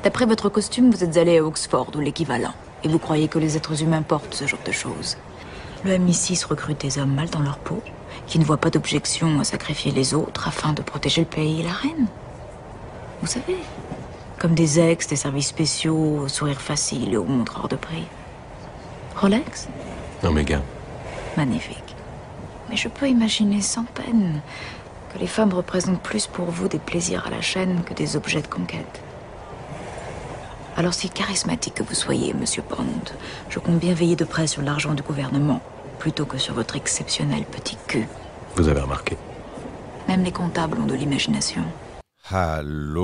D'après votre costume, vous êtes allé à Oxford ou l'équivalent. Et vous croyez que les êtres humains portent ce genre de choses. Le MI6 recrute des hommes mal dans leur peau, qui ne voient pas d'objection à sacrifier les autres afin de protéger le pays et la reine. Vous savez, comme des ex des services spéciaux, au sourire facile et au montreur de prix. Rolex? Omega. Magnifique. Mais je peux imaginer sans peine que les femmes représentent plus pour vous des plaisirs à la chaîne que des objets de conquête. Alors si charismatique que vous soyez, Monsieur Bond, je compte bien veiller de près sur l'argent du gouvernement, plutôt que sur votre exceptionnel petit cul. Vous avez remarqué. Même les comptables ont de l'imagination. Allô,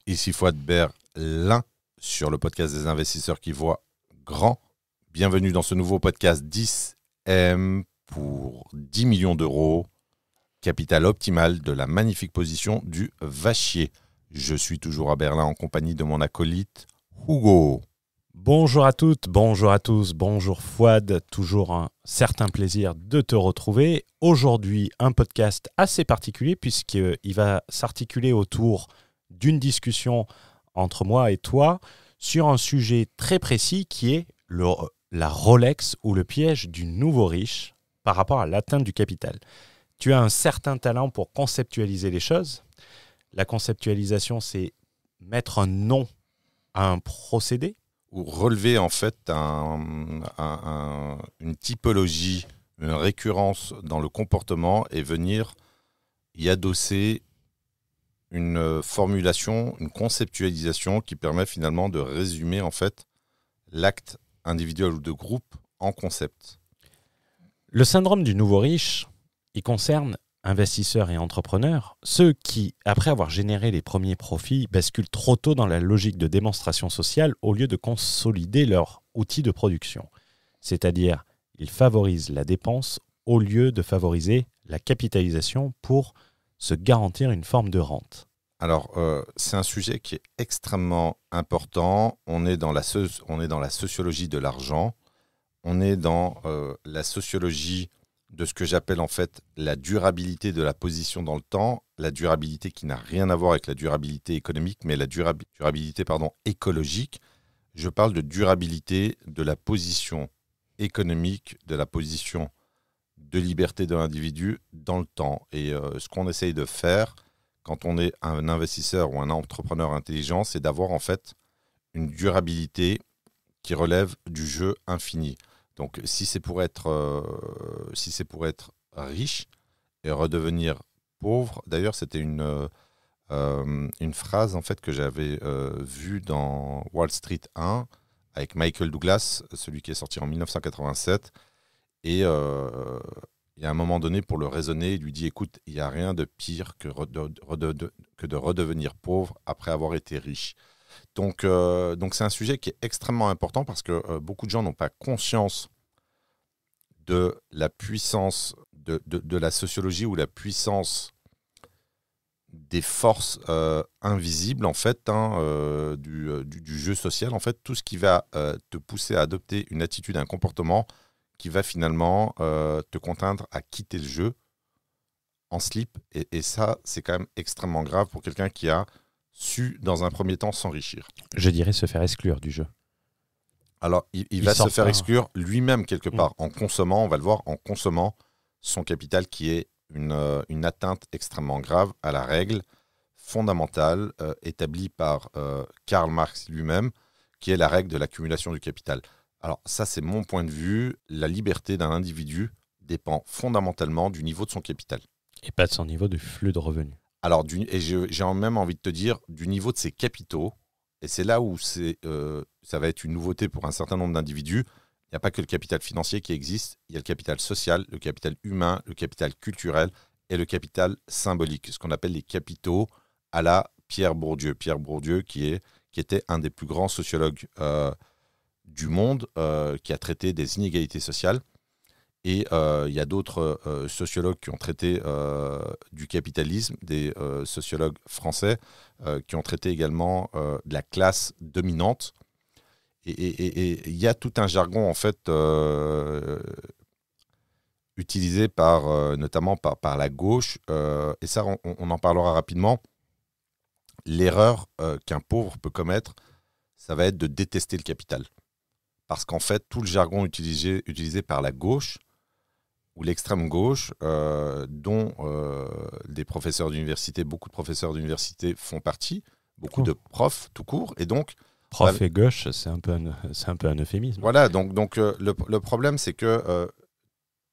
ici Fouad Berlin sur le podcast des investisseurs qui voient grand. Bienvenue dans ce nouveau podcast 10M pour 10 millions d'euros, capital optimal de la magnifique position du Vachier. Je suis toujours à Berlin en compagnie de mon acolyte Hugo. Bonjour à toutes, bonjour à tous, bonjour Fouad, toujours un certain plaisir de te retrouver. Aujourd'hui, un podcast assez particulier puisqu'il va s'articuler autour d'une discussion entre moi et toi sur un sujet très précis qui est la Rolex ou le piège du nouveau riche par rapport à l'atteinte du capital. Tu as un certain talent pour conceptualiser les choses. La conceptualisation, c'est mettre un nom à un procédé. Ou relever en fait une typologie, une récurrence dans le comportement et venir y adosser une formulation, une conceptualisation qui permet finalement de résumer en fait l'acte individuel ou de groupe en concept. Le syndrome du nouveau riche, il concerne investisseurs et entrepreneurs, ceux qui, après avoir généré les premiers profits, basculent trop tôt dans la logique de démonstration sociale au lieu de consolider leur outil de production. C'est-à-dire, ils favorisent la dépense au lieu de favoriser la capitalisation pour se garantir une forme de rente. Alors, c'est un sujet qui est extrêmement important. On est dans la sociologie de l'argent. On est dans la sociologie de ce que j'appelle en fait la durabilité de la position dans le temps, la durabilité qui n'a rien à voir avec la durabilité économique, mais la durabilité écologique. Je parle de durabilité de la position économique, de la position de liberté de l'individu dans le temps. Et ce qu'on essaye de faire quand on est un investisseur ou un entrepreneur intelligent, c'est d'avoir en fait une durabilité qui relève du jeu infini. Donc, si c'est pour être riche et redevenir pauvre, d'ailleurs, c'était une phrase en fait que j'avais vue dans Wall Street 1 avec Michael Douglas, celui qui est sorti en 1987. Et il y a un moment donné, pour le raisonner, il lui dit « Écoute, il n'y a rien de pire que de redevenir pauvre après avoir été riche. » Donc, c'est un sujet qui est extrêmement important parce que beaucoup de gens n'ont pas conscience de la puissance de la sociologie ou la puissance des forces invisibles en fait, du jeu social. En fait, tout ce qui va te pousser à adopter une attitude, un comportement qui va finalement te contraindre à quitter le jeu en slip. Et ça, c'est quand même extrêmement grave pour quelqu'un qui a su, dans un premier temps, s'enrichir. Je dirais se faire exclure du jeu. Alors, il va se faire exclure lui-même quelque part, en consommant, on va le voir, en consommant son capital qui est une atteinte extrêmement grave à la règle fondamentale établie par Karl Marx lui-même, qui est la règle de l'accumulation du capital. Alors ça, c'est mon point de vue. La liberté d'un individu dépend fondamentalement du niveau de son capital. Et pas de son niveau de flux de revenus. Alors, j'ai même envie de te dire du niveau de ses capitaux. Et c'est là où ça va être une nouveauté pour un certain nombre d'individus. Il n'y a pas que le capital financier qui existe. Il y a le capital social, le capital humain, le capital culturel et le capital symbolique. Ce qu'on appelle les capitaux à la Pierre Bourdieu. Pierre Bourdieu qui était un des plus grands sociologues du monde, qui a traité des inégalités sociales. Et il y a d'autres sociologues qui ont traité du capitalisme, des sociologues français qui ont traité également de la classe dominante. Et il y a tout un jargon en fait utilisé notamment par la gauche. Et ça, on en parlera rapidement. l'erreur qu'un pauvre peut commettre, ça va être de détester le capital. Parce qu'en fait, tout le jargon utilisé par la gauche, ou l'extrême gauche, dont des professeurs d'université, beaucoup de professeurs d'université font partie, beaucoup de profs tout court, et donc... Prof et gauche, c'est un peu un euphémisme. Voilà, donc le problème, c'est que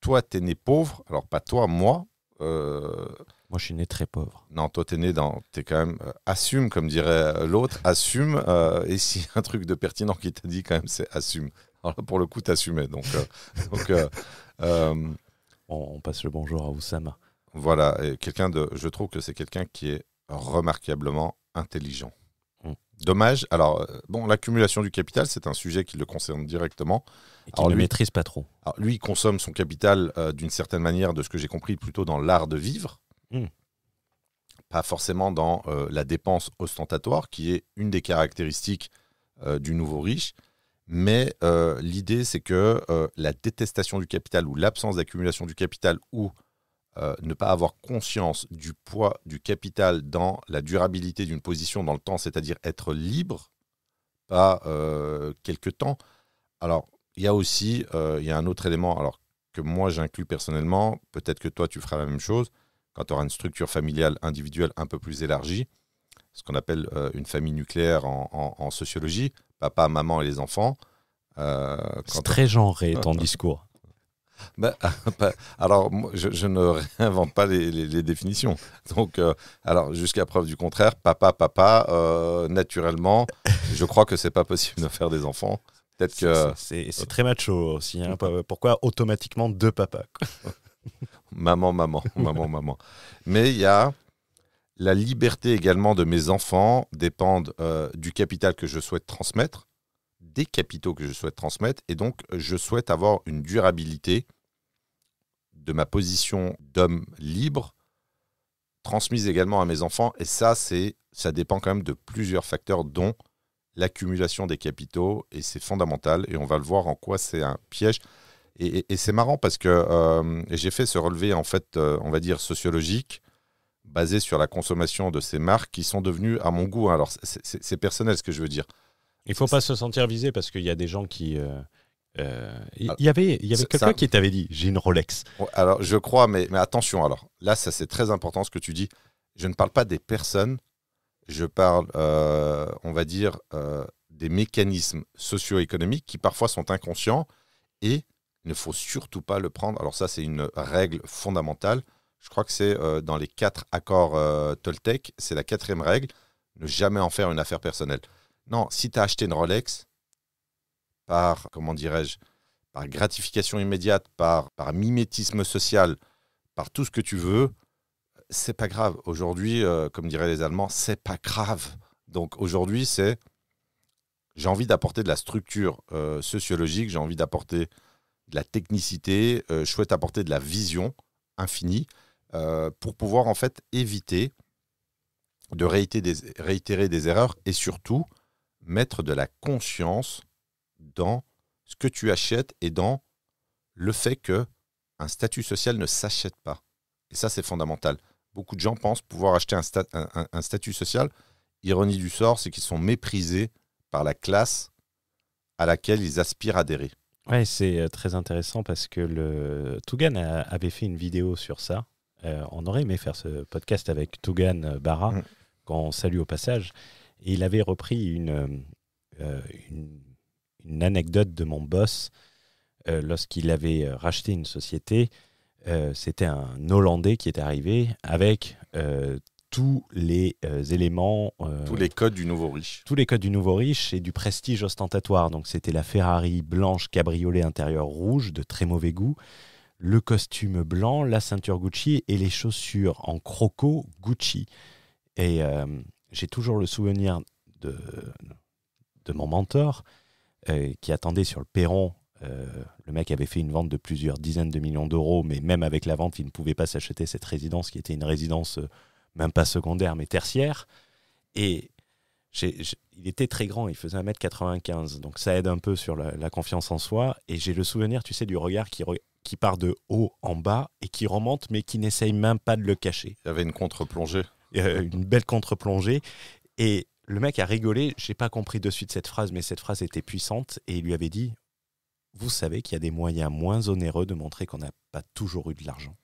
toi, t'es né pauvre, alors pas toi, moi... Moi, je suis né très pauvre. Non, toi, t'es quand même... assume, comme dirait l'autre, assume, et s'il y a un truc de pertinent qui t'a dit, quand même, c'est assume. Alors là, pour le coup, t'assumais, On passe le bonjour à Oussama. Voilà, et je trouve que c'est quelqu'un qui est remarquablement intelligent. Dommage. Alors, l'accumulation du capital, c'est un sujet qui le concerne directement. Et qu'il ne maîtrise pas trop. Alors, lui, il consomme son capital d'une certaine manière, de ce que j'ai compris, plutôt dans l'art de vivre. Pas forcément dans la dépense ostentatoire, qui est une des caractéristiques du nouveau riche. Mais l'idée, c'est que la détestation du capital ou l'absence d'accumulation du capital ou ne pas avoir conscience du poids du capital dans la durabilité d'une position dans le temps, c'est-à-dire être libre, pas quelque temps. Alors, il y a aussi un autre élément que moi j'inclus personnellement, peut-être que toi tu feras la même chose, quand tu auras une structure familiale individuelle un peu plus élargie, ce qu'on appelle une famille nucléaire en sociologie, papa, maman et les enfants. C'est très genré ton discours. Alors, je ne réinvente pas les définitions. Donc, jusqu'à preuve du contraire, papa, naturellement, je crois que c'est pas possible de faire des enfants. Peut-être que c'est très macho aussi. Hein. Pourquoi automatiquement deux papas? maman. Mais il y a la liberté également de mes enfants dépendent du capital que je souhaite transmettre, des capitaux que je souhaite transmettre, et donc je souhaite avoir une durabilité de ma position d'homme libre transmise également à mes enfants, et ça dépend quand même de plusieurs facteurs, dont l'accumulation des capitaux, et c'est fondamental, et on va le voir en quoi c'est un piège. Et c'est marrant parce que j'ai fait ce relevé, en fait, on va dire sociologique, basé sur la consommation de ces marques qui sont devenues à mon goût. Alors, c'est personnel ce que je veux dire. Il ne faut pas se sentir visé parce qu'il y a des gens qui... Il y avait quelqu'un qui t'avait dit « j'ai une Rolex ». Alors, je crois, mais attention, alors là, ça c'est très important ce que tu dis. Je ne parle pas des personnes, je parle, on va dire, des mécanismes socio-économiques qui parfois sont inconscients, et il ne faut surtout pas le prendre. Alors ça, c'est une règle fondamentale. Je crois que c'est dans les 4 accords Toltec, c'est la 4e règle, ne jamais en faire une affaire personnelle. Non, si tu as acheté une Rolex par, par gratification immédiate, par mimétisme social, par tout ce que tu veux, c'est pas grave. Aujourd'hui, comme diraient les Allemands, c'est pas grave. Donc aujourd'hui, j'ai envie d'apporter de la structure sociologique, j'ai envie d'apporter de la technicité, je souhaite apporter de la vision infinie pour pouvoir en fait éviter de réitérer des erreurs, et surtout mettre de la conscience dans ce que tu achètes et dans le fait qu'un statut social ne s'achète pas. Et ça, c'est fondamental. Beaucoup de gens pensent pouvoir acheter un statut social. Ironie du sort, c'est qu'ils sont méprisés par la classe à laquelle ils aspirent à adhérer. Ouais, c'est très intéressant parce que Tougan avait fait une vidéo sur ça. On aurait aimé faire ce podcast avec Tougan Barra, qu'on salue au passage. Et il avait repris une anecdote de mon boss lorsqu'il avait racheté une société. C'était un Hollandais qui était arrivé avec tous les éléments... tous les codes du nouveau riche. Tous les codes du nouveau riche et du prestige ostentatoire. Donc c'était la Ferrari blanche cabriolet intérieur rouge de très mauvais goût, le costume blanc, la ceinture Gucci et les chaussures en croco Gucci. Et j'ai toujours le souvenir de mon mentor qui attendait sur le perron. Le mec avait fait une vente de plusieurs dizaines de millions d'euros, mais même avec la vente, il ne pouvait pas s'acheter cette résidence qui était une résidence même pas secondaire, mais tertiaire. Et il était très grand, il faisait 1m95, donc ça aide un peu sur la confiance en soi. Et j'ai le souvenir, tu sais, du regard qui part de haut en bas et qui remonte, mais qui n'essaye même pas de le cacher. Il y avait une contre-plongée. Une belle contre-plongée. Et le mec a rigolé. J'ai pas compris de suite cette phrase, mais cette phrase était puissante. Et il lui avait dit, vous savez qu'il y a des moyens moins onéreux de montrer qu'on n'a pas toujours eu de l'argent.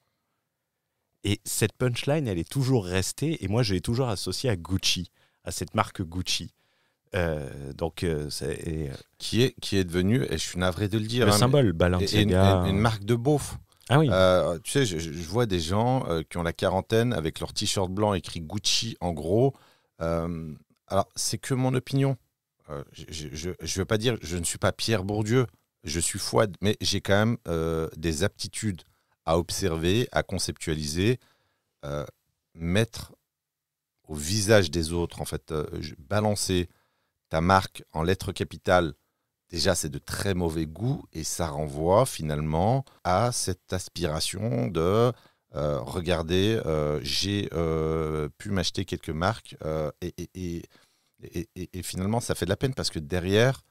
Et cette punchline, elle est toujours restée. Et moi, je l'ai toujours associée à Gucci, à cette marque Gucci. Qui est devenu, et je suis navré de le dire, le symbole Balenciaga. Une marque de beauf. Ah oui. Tu sais, je vois des gens qui ont la quarantaine avec leur t-shirt blanc écrit Gucci en gros. Alors, c'est que mon opinion. Je ne veux pas dire, je ne suis pas Pierre Bourdieu, je suis Fouad, mais j'ai quand même des aptitudes à observer, à conceptualiser, mettre au visage des autres, en fait, balancer ta marque en lettres capitales. Déjà, c'est de très mauvais goût et ça renvoie finalement à cette aspiration de regardez, j'ai pu m'acheter quelques marques et finalement, ça fait de la peine parce que derrière,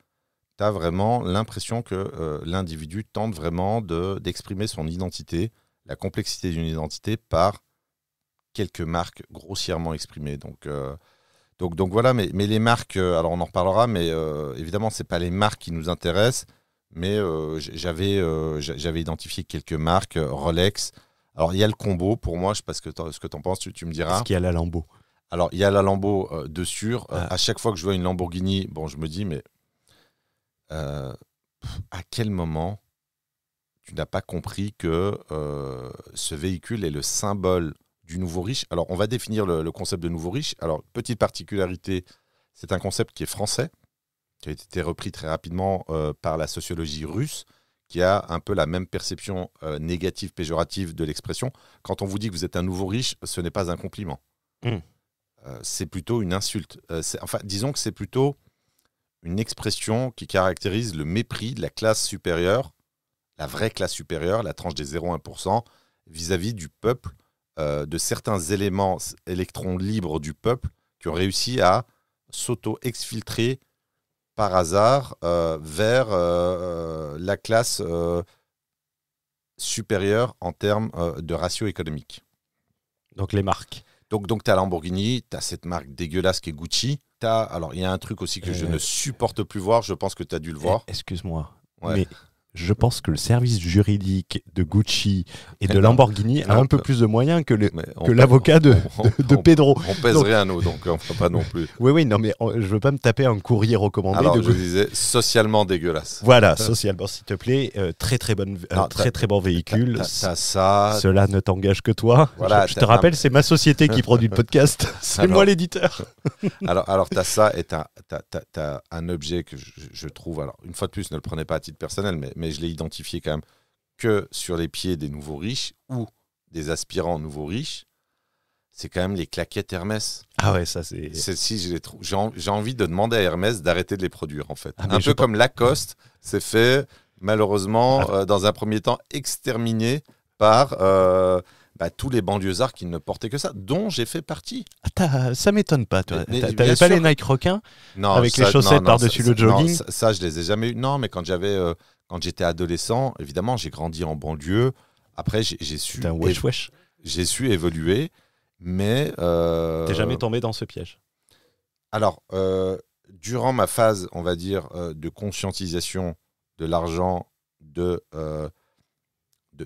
tu as vraiment l'impression que l'individu tente vraiment d'exprimer son identité, la complexité d'une identité par quelques marques grossièrement exprimées. Donc voilà, mais les marques, alors on en reparlera, mais évidemment, ce n'est pas les marques qui nous intéressent, mais j'avais identifié quelques marques, Rolex. Alors, il y a le combo, pour moi, je ne sais pas ce que tu en penses, tu me diras. Est-ce qu'il y a la Lambo ? Alors, il y a la Lambo de sûr. À chaque fois que je vois une Lamborghini, bon, je me dis, mais à quel moment tu n'as pas compris que ce véhicule est le symbole du nouveau riche. Alors, on va définir le concept de nouveau riche. Alors, petite particularité, c'est un concept qui est français, qui a été repris très rapidement par la sociologie russe, qui a un peu la même perception négative, péjorative de l'expression. Quand on vous dit que vous êtes un nouveau riche, ce n'est pas un compliment. C'est plutôt une insulte. Disons que c'est plutôt une expression qui caractérise le mépris de la classe supérieure, la vraie classe supérieure, la tranche des 0,1%, vis-à-vis du peuple, de certains électrons libres du peuple qui ont réussi à s'auto-exfiltrer par hasard vers la classe supérieure en termes de ratio économique. Donc les marques. Donc tu as Lamborghini, tu as cette marque dégueulasse qui est Gucci. Alors il y a un truc aussi que je ne supporte plus voir, je pense que tu as dû le voir. Excuse-moi, ouais. Mais je pense que le service juridique de Gucci et de Lamborghini a un peu plus de moyens que l'avocat de Pedro. On pèse rien, nous, donc on ne fera pas non plus. Oui, non, mais je ne veux pas me taper un courrier recommandé. Alors, je disais, socialement dégueulasse. Voilà, socialement, s'il te plaît. Très bon véhicule. T'as ça. Cela ne t'engage que toi. Voilà, je te rappelle, c'est ma société qui produit le podcast. C'est moi l'éditeur. Alors tu as ça et tu as un objet que je trouve, alors une fois de plus, ne le prenez pas à titre personnel, mais je l'ai identifié quand même que sur les pieds des nouveaux riches ou des aspirants nouveaux riches, c'est quand même les claquettes Hermès. Ah ouais, ça c'est... Celles-ci, j'ai envie de demander à Hermès d'arrêter de les produire en fait. Un peu comme Lacoste s'est fait malheureusement dans un premier temps exterminé par tous les banlieusards qui ne portaient que ça, dont j'ai fait partie. Ça m'étonne pas, toi. T'avais pas les Nike requins avec les chaussettes par-dessus le jogging? Ça, je les ai jamais eu. Non, mais quand j'étais adolescent, évidemment, j'ai grandi en banlieue. Après, j'ai su... T'es un wesh-wesh. J'ai su évoluer, mais... T'es jamais tombé dans ce piège? Alors, durant ma phase, on va dire, de conscientisation de l'argent, de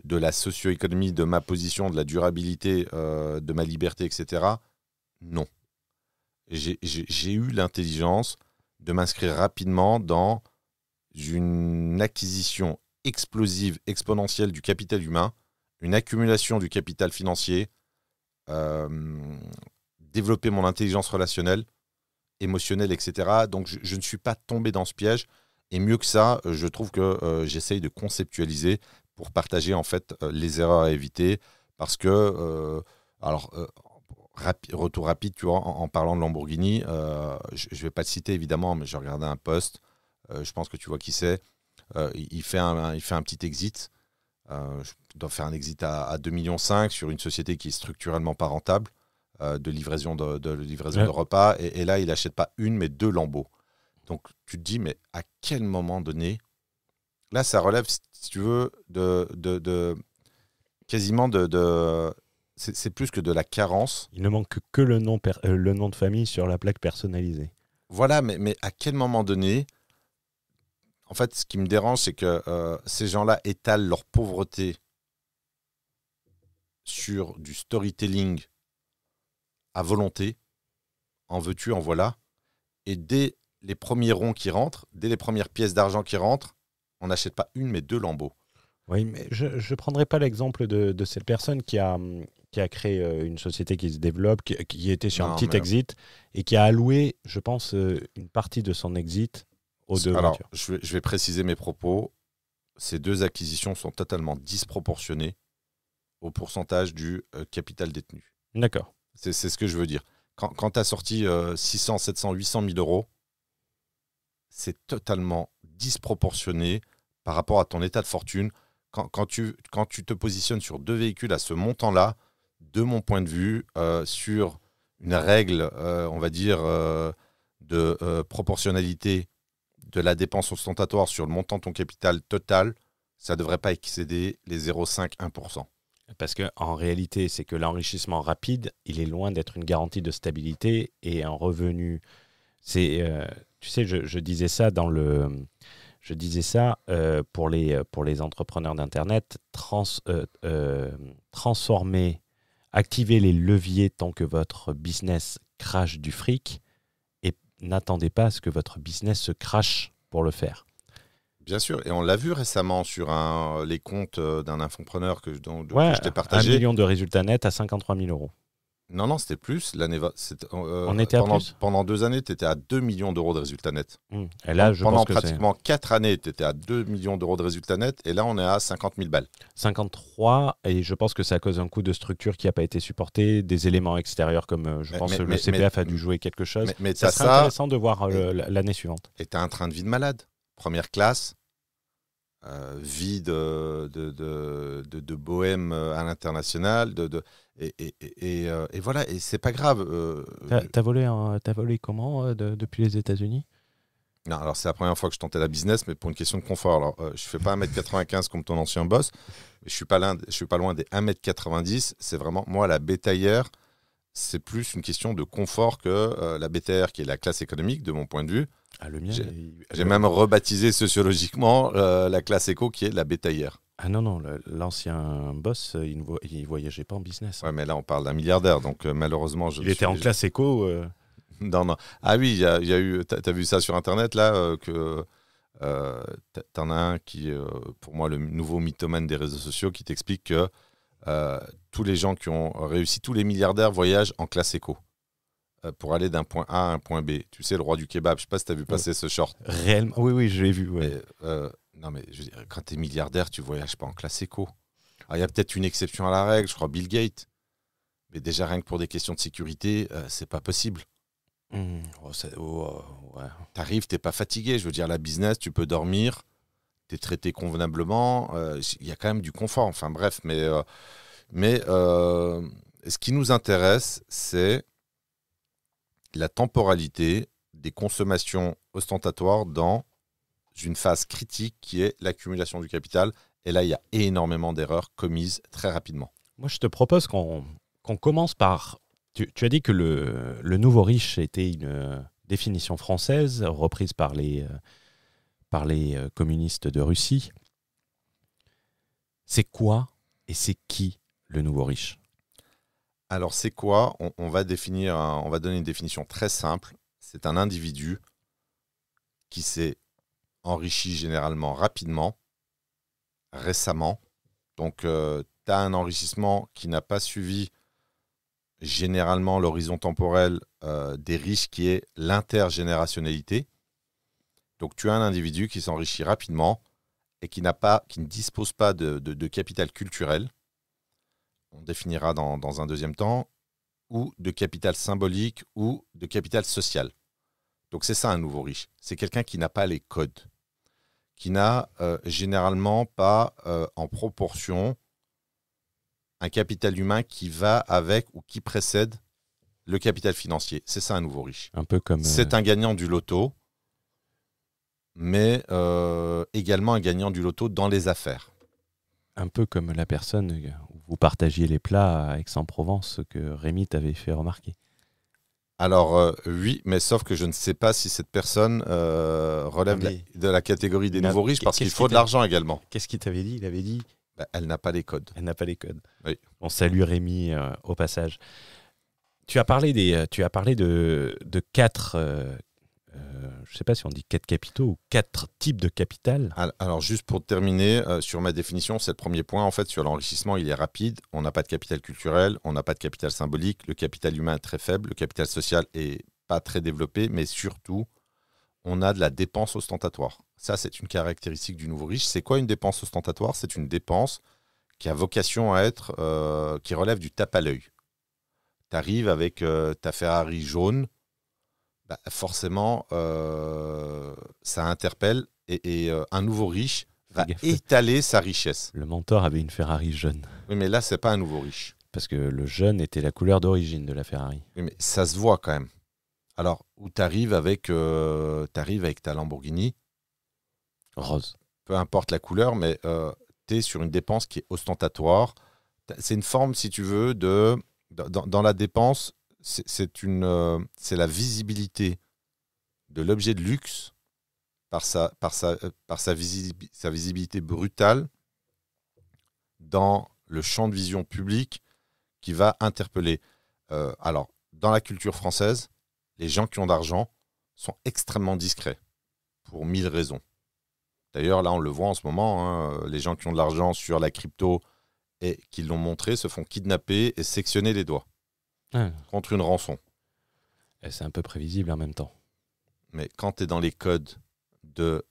la socio-économie, de ma position, de la durabilité, de ma liberté, etc., non. J'ai eu l'intelligence de m'inscrire rapidement dans une acquisition explosive, exponentielle du capital humain, une accumulation du capital financier, développer mon intelligence relationnelle, émotionnelle, etc. Donc, je ne suis pas tombé dans ce piège. Et mieux que ça, je trouve que j'essaye de conceptualiser pour partager en fait les erreurs à éviter. Parce que, retour rapide, tu vois, en parlant de Lamborghini, je ne vais pas le citer évidemment, mais j'ai regardé un post, je pense que tu vois qui c'est. Il fait un petit exit. Je dois faire un exit à 2,5 millions sur une société qui est structurellement pas rentable, de livraison de repas. Et là, il n'achète pas une, mais 2 Lambeaux. Donc, tu te dis, mais à quel moment donné, là, ça relève, si tu veux, quasiment de c'est plus que de la carence. Il ne manque que le nom de famille sur la plaque personnalisée. Voilà, mais à quel moment donné, en fait, ce qui me dérange, c'est que ces gens-là étalent leur pauvreté sur du storytelling à volonté, en veux-tu, en voilà, et dès les premiers ronds qui rentrent, dès les premières pièces d'argent qui rentrent, on n'achète pas une, mais 2 lambeaux. Oui, mais je ne prendrai pas l'exemple de cette personne qui a créé une société qui se développe, qui était sur un petit exit et qui a alloué, je pense, une partie de son exit aux deux voitures. Je vais préciser mes propos. Ces 2 acquisitions sont totalement disproportionnées au pourcentage du capital détenu. D'accord. C'est ce que je veux dire. Quand tu as sorti 600, 700, 800 000 euros, c'est totalement disproportionné par rapport à ton état de fortune. Quand tu te positionnes sur 2 véhicules à ce montant-là, de mon point de vue, sur une règle, on va dire, de proportionnalité de la dépense ostentatoire sur le montant de ton capital total, ça ne devrait pas excéder les 0,5-1%. Parce qu'en réalité, c'est que l'enrichissement rapide, il est loin d'être une garantie de stabilité et un revenu. Tu sais, je disais ça pour les entrepreneurs d'Internet, transformer, activer les leviers tant que votre business crache du fric et n'attendez pas à ce que votre business se crache pour le faire. Bien sûr, et on l'a vu récemment sur les comptes d'un infopreneur que je t'ai partagé. 1 million de résultats nets à 53 000 euros. Non, c'était plus. On était à plus. Pendant 2 années, tu étais à 2 millions d'euros de résultats nets. Et là, pendant pratiquement 4 années, tu étais à 2 millions d'euros de résultats nets. Et là, on est à 50 000 balles. 53, et je pense que c'est à cause d'un coût de structure qui n'a pas été supporté, des éléments extérieurs comme le CPF a dû jouer quelque chose. Mais ça serait intéressant de voir l'année suivante. Et tu as un train de vie de malade. Première classe, vie de bohème à l'international, et voilà, et c'est pas grave. T'as volé comment depuis les États-Unis? Non, alors c'est la première fois que je tentais la business, mais pour une question de confort. Alors, je fais pas 1m95 comme ton ancien boss, mais je suis pas loin des 1m90. C'est vraiment, moi, la bétaillère, c'est plus une question de confort que la bétaillère qui est la classe économique, de mon point de vue. Ah, le mien, j'ai même rebaptisé sociologiquement la classe éco qui est la bétaillère. Ah non, l'ancien boss, il ne voyageait pas en business. Ouais, mais là, on parle d'un milliardaire, donc malheureusement... Il était en classe éco. Non. Ah oui, il y a eu... T'as vu ça sur Internet, là, que t'en as un qui, pour moi, le nouveau mythomane des réseaux sociaux, qui t'explique que tous les gens qui ont réussi, tous les milliardaires voyagent en classe éco pour aller d'un point A à un point B. Tu sais, le roi du kebab, je sais pas si tu as vu passer ce short. Réellement, oui, je l'ai vu. Ouais. Non, mais je veux dire, quand tu es milliardaire, tu voyages pas en classe éco. Il y a peut-être une exception à la règle, je crois Bill Gates. Mais déjà, rien que pour des questions de sécurité, c'est pas possible. Ouais. T'arrives, t'es pas fatigué. Je veux dire, la business, tu peux dormir, t'es traité convenablement. Il y a quand même du confort. Enfin bref, mais ce qui nous intéresse, c'est la temporalité des consommations ostentatoires dans une phase critique qui est l'accumulation du capital. Et là, il y a énormément d'erreurs commises très rapidement. Moi, je te propose qu'on commence par... Tu as dit que le nouveau riche était une définition française reprise par les communistes de Russie. C'est quoi et c'est qui le nouveau riche? Alors, c'est quoi? On va donner une définition très simple. C'est un individu qui s'est enrichi généralement rapidement, récemment. Donc, tu as un enrichissement qui n'a pas suivi généralement l'horizon temporel des riches qui est l'intergénérationnalité. Donc, tu as un individu qui s'enrichit rapidement et qui ne dispose pas de capital culturel. On définira dans un deuxième temps, ou de capital symbolique ou de capital social. Donc c'est ça un nouveau riche. C'est quelqu'un qui n'a pas les codes, qui n'a généralement pas en proportion un capital humain qui va avec ou qui précède le capital financier. C'est ça un nouveau riche. Un peu comme... C'est un gagnant du loto, mais également un gagnant du loto dans les affaires. Un peu comme la personne, vous partagiez les plats à Aix-en-Provence, ce que Rémi t'avait fait remarquer. Alors, oui, mais sauf que je ne sais pas si cette personne relève de la catégorie des nouveaux riches, parce qu'il faut de l'argent également. Qu'est-ce qu'il t'avait dit ? Il avait dit... Elle n'a pas les codes. Elle n'a pas les codes. Oui. On salue Rémi au passage. Tu as parlé de 4, je ne sais pas si on dit 4 capitaux ou 4 types de capital. Alors, juste pour terminer, sur ma définition, c'est le premier point. En fait, sur l'enrichissement, il est rapide. On n'a pas de capital culturel, on n'a pas de capital symbolique. Le capital humain est très faible. Le capital social est pas très développé. Mais surtout, on a de la dépense ostentatoire. Ça, c'est une caractéristique du nouveau riche. C'est quoi une dépense ostentatoire ? C'est une dépense qui a vocation à être, qui relève du tape à l'œil. Tu arrives avec ta Ferrari jaune, forcément, ça interpelle et un nouveau riche va étaler sa richesse. Le mentor avait une Ferrari jaune. Oui, mais là, c'est pas un nouveau riche. Parce que le jaune était la couleur d'origine de la Ferrari. Oui, mais ça se voit quand même. Alors, où tu arrives avec ta Lamborghini, rose. Peu importe la couleur, mais tu es sur une dépense qui est ostentatoire. C'est une forme, si tu veux, dans la dépense, c'est la visibilité de l'objet de luxe par sa visibilité brutale dans le champ de vision public qui va interpeller. Alors, dans la culture française, les gens qui ont d'argent sont extrêmement discrets pour 1000 raisons. D'ailleurs, là, on le voit en ce moment, les gens qui ont de l'argent sur la crypto et qui l'ont montré se font kidnapper et sectionner les doigts contre une rançon. Et c'est un peu prévisible en même temps. Mais quand tu es dans les codes de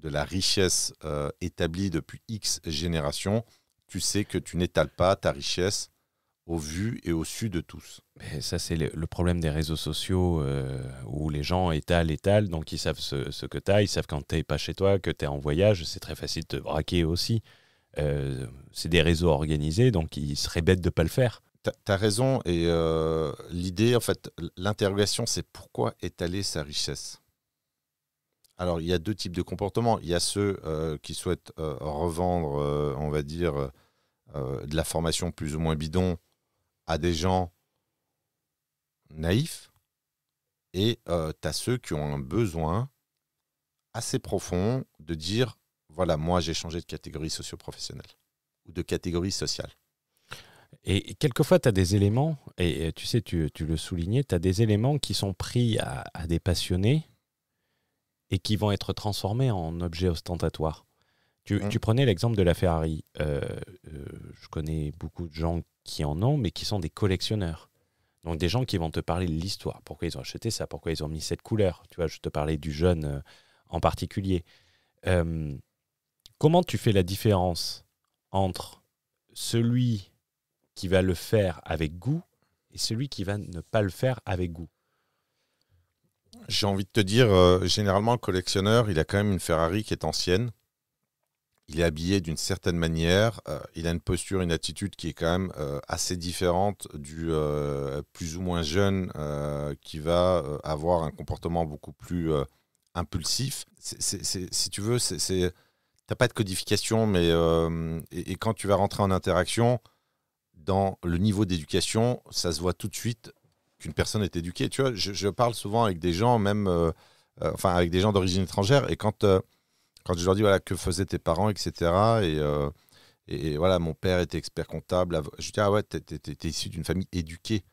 la richesse établie depuis X générations, tu sais que tu n'étales pas ta richesse au vu et au su de tous. Mais ça, c'est le problème des réseaux sociaux où les gens étalent, donc ils savent ce que tu as, ils savent quand tu n'es pas chez toi, que tu es en voyage, c'est très facile de te braquer aussi. C'est des réseaux organisés, donc il serait bête de ne pas le faire. Tu as raison, et l'idée, en fait, l'interrogation, c'est pourquoi étaler sa richesse ? Alors, il y a 2 types de comportements. Il y a ceux qui souhaitent revendre, on va dire, de la formation plus ou moins bidon à des gens naïfs, et tu as ceux qui ont un besoin assez profond de dire, voilà, moi j'ai changé de catégorie socio-professionnelle ou de catégorie sociale. Et quelquefois, tu as des éléments, et tu sais, tu le soulignais, tu as des éléments qui sont pris à des passionnés et qui vont être transformés en objets ostentatoires. Tu prenais l'exemple de la Ferrari. Je connais beaucoup de gens qui en ont, mais qui sont des collectionneurs. Donc des gens qui vont te parler de l'histoire. Pourquoi ils ont acheté ça ? Pourquoi ils ont mis cette couleur ? Tu vois, je te parlais du jaune en particulier. Comment tu fais la différence entre celui qui va le faire avec goût et celui qui va ne pas le faire avec goût ? J'ai envie de te dire, généralement, le collectionneur, il a quand même une Ferrari qui est ancienne. Il est habillé d'une certaine manière. Il a une posture, une attitude qui est quand même assez différente du plus ou moins jeune qui va avoir un comportement beaucoup plus impulsif. Si tu veux, t'as pas de codification, mais et quand tu vas rentrer en interaction, dans le niveau d'éducation, ça se voit tout de suite qu'une personne est éduquée. Tu vois, je parle souvent avec des gens, même avec des gens d'origine étrangère, et quand je leur dis voilà, que faisaient tes parents, etc. Et voilà, mon père était expert comptable. Je dis ah ouais, t'es issu d'une famille éduquée.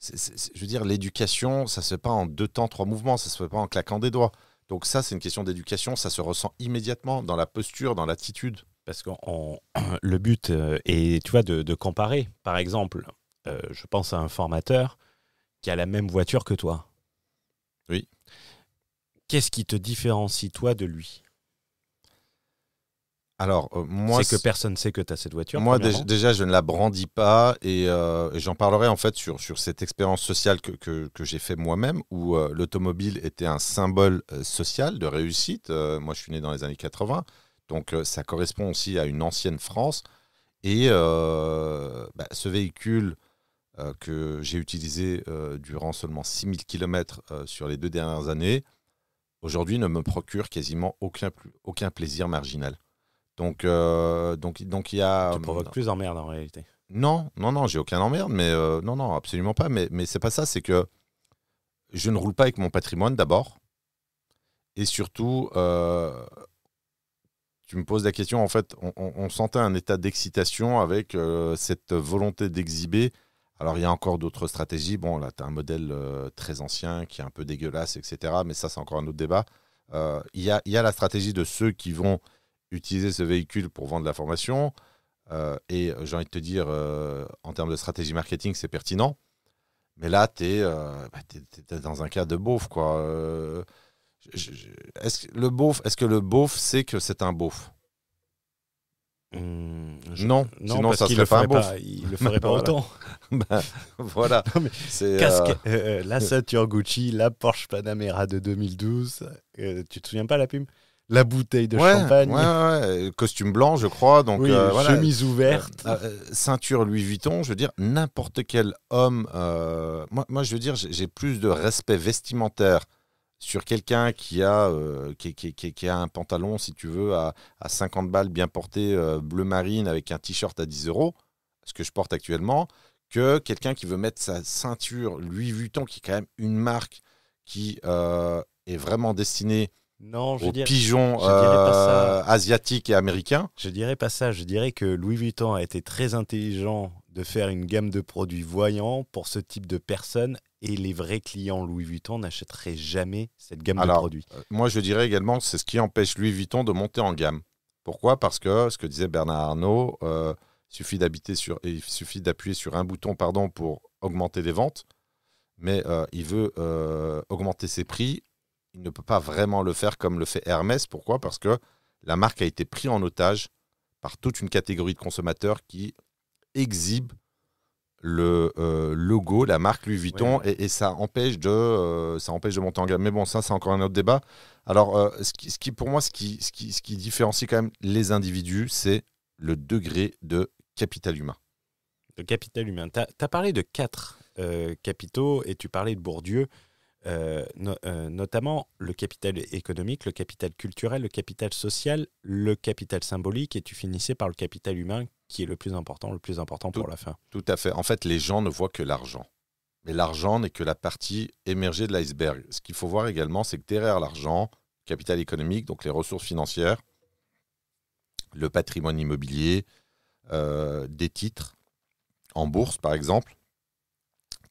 Je veux dire, l'éducation, ça se fait pas en 2 temps, 3 mouvements, ça se fait pas en claquant des doigts. Donc ça, c'est une question d'éducation, ça se ressent immédiatement dans la posture, dans l'attitude. Parce que le but est, tu vois, de comparer. Par exemple, je pense à un formateur qui a la même voiture que toi. Oui. Qu'est-ce qui te différencie, toi, de lui ? Alors, moi, c'est que personne ne sait que tu as cette voiture. Moi, déjà, je ne la brandis pas, et j'en parlerai en fait sur cette expérience sociale que j'ai fait moi-même, où l'automobile était un symbole social de réussite. Moi, je suis né dans les années 80, donc ça correspond aussi à une ancienne France. Et ce véhicule que j'ai utilisé durant seulement 6000 km sur les 2 dernières années, aujourd'hui ne me procure quasiment aucun plaisir marginal. Donc il y a. Tu provoques plus d'emmerde en réalité. Non, j'ai aucun emmerde, mais non, absolument pas. Mais c'est pas ça, c'est que je ne roule pas avec mon patrimoine d'abord. Et surtout, tu me poses la question, en fait, on sentait un état d'excitation avec cette volonté d'exhiber. Alors, il y a encore d'autres stratégies. Bon, là, tu as un modèle très ancien qui est un peu dégueulasse, etc. Mais ça, c'est encore un autre débat. Il y a la stratégie de ceux qui vont utiliser ce véhicule pour vendre la formation. Et j'ai envie de te dire, en termes de stratégie marketing, c'est pertinent. Mais là, tu es dans un cas de beauf, quoi. Est-ce que le beauf sait que c'est un beauf? Non, sinon ça serait pas un beauf. Il le ferait pas autant. Voilà. Non, mais casque, la ceinture Gucci, la Porsche Panamera de 2012. Tu te souviens pas la pub? La bouteille de champagne. Ouais. Costume blanc, je crois. Donc, oui, voilà. Chemise ouverte. Ceinture Louis Vuitton. Je veux dire, n'importe quel homme. Moi, je veux dire, j'ai plus de respect vestimentaire sur quelqu'un qui a un pantalon, si tu veux, à 50 balles bien porté, bleu marine, avec un t-shirt à 10 €, ce que je porte actuellement, que quelqu'un qui veut mettre sa ceinture Louis Vuitton, qui est quand même une marque qui est vraiment destinée aux pigeons asiatiques et américains. Je dirais pas ça. Je dirais que Louis Vuitton a été très intelligent de faire une gamme de produits voyants pour ce type de personnes, et les vrais clients Louis Vuitton n'achèteraient jamais cette gamme de produits. Moi, je dirais également que c'est ce qui empêche Louis Vuitton de monter en gamme. Pourquoi ? Parce que, ce que disait Bernard Arnault, il suffit d'appuyer sur un bouton pour augmenter les ventes, mais il veut augmenter ses prix. Il ne peut pas vraiment le faire comme le fait Hermès. Pourquoi ? Parce que la marque a été prise en otage par toute une catégorie de consommateurs qui exhibe le logo, la marque Louis Vuitton, et ça empêche de monter en gamme. Mais bon, ça, c'est encore un autre débat. Alors, pour moi, ce qui différencie quand même les individus, c'est le degré de capital humain. Le capital humain. Tu as parlé de 4 capitaux, et tu parlais de Bourdieu, notamment le capital économique, le capital culturel, le capital social, le capital symbolique, et tu finissais par le capital humain, qui est le plus important pour la fin. Tout à fait. En fait, les gens ne voient que l'argent. Mais l'argent n'est que la partie émergée de l'iceberg. Ce qu'il faut voir également, c'est que derrière l'argent, capital économique, donc les ressources financières, le patrimoine immobilier, des titres en bourse, par exemple,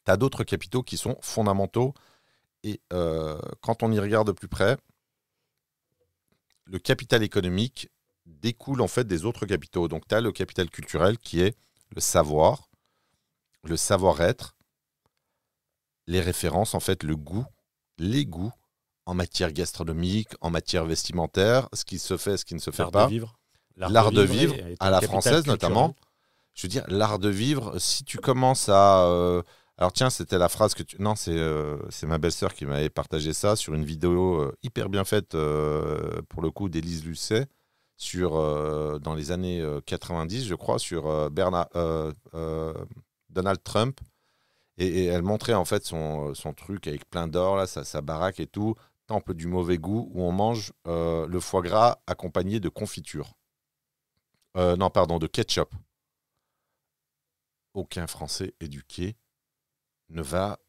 tu as d'autres capitaux qui sont fondamentaux. Et quand on y regarde de plus près, le capital économique découle en fait des autres capitaux. Donc, tu as le capital culturel qui est le savoir, le savoir-être, les références, en fait, le goût, les goûts en matière gastronomique, en matière vestimentaire, ce qui se fait, ce qui ne se fait pas. L'art de vivre, à la française notamment. Je veux dire, l'art de vivre, si tu commences à... alors tiens, c'était la phrase que tu... Non, c'est ma belle-sœur qui m'avait partagé ça sur une vidéo hyper bien faite, pour le coup, d'Élise Lucet, dans les années 90, je crois, sur Donald Trump. Et elle montrait en fait son truc avec plein d'or, là, sa baraque et tout, temple du mauvais goût, où on mange le foie gras accompagné de confiture. De ketchup. Aucun Français éduqué ne va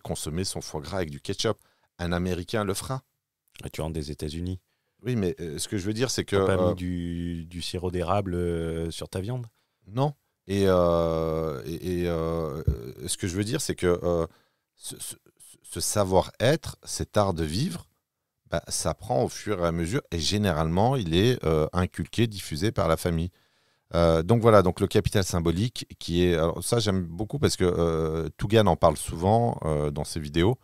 consommer son foie gras avec du ketchup. Un Américain le fera. Et tu rentres des États-Unis. Oui, mais ce que je veux dire, c'est que... Tu n'as pas mis du sirop d'érable sur ta viande ? Non. Et ce que je veux dire, c'est que ce savoir-être, cet art de vivre, ça prend au fur et à mesure, et généralement, il est inculqué, diffusé par la famille. Donc voilà, donc le capital symbolique qui est... Alors ça, j'aime beaucoup parce que Tougan en parle souvent dans ses vidéos.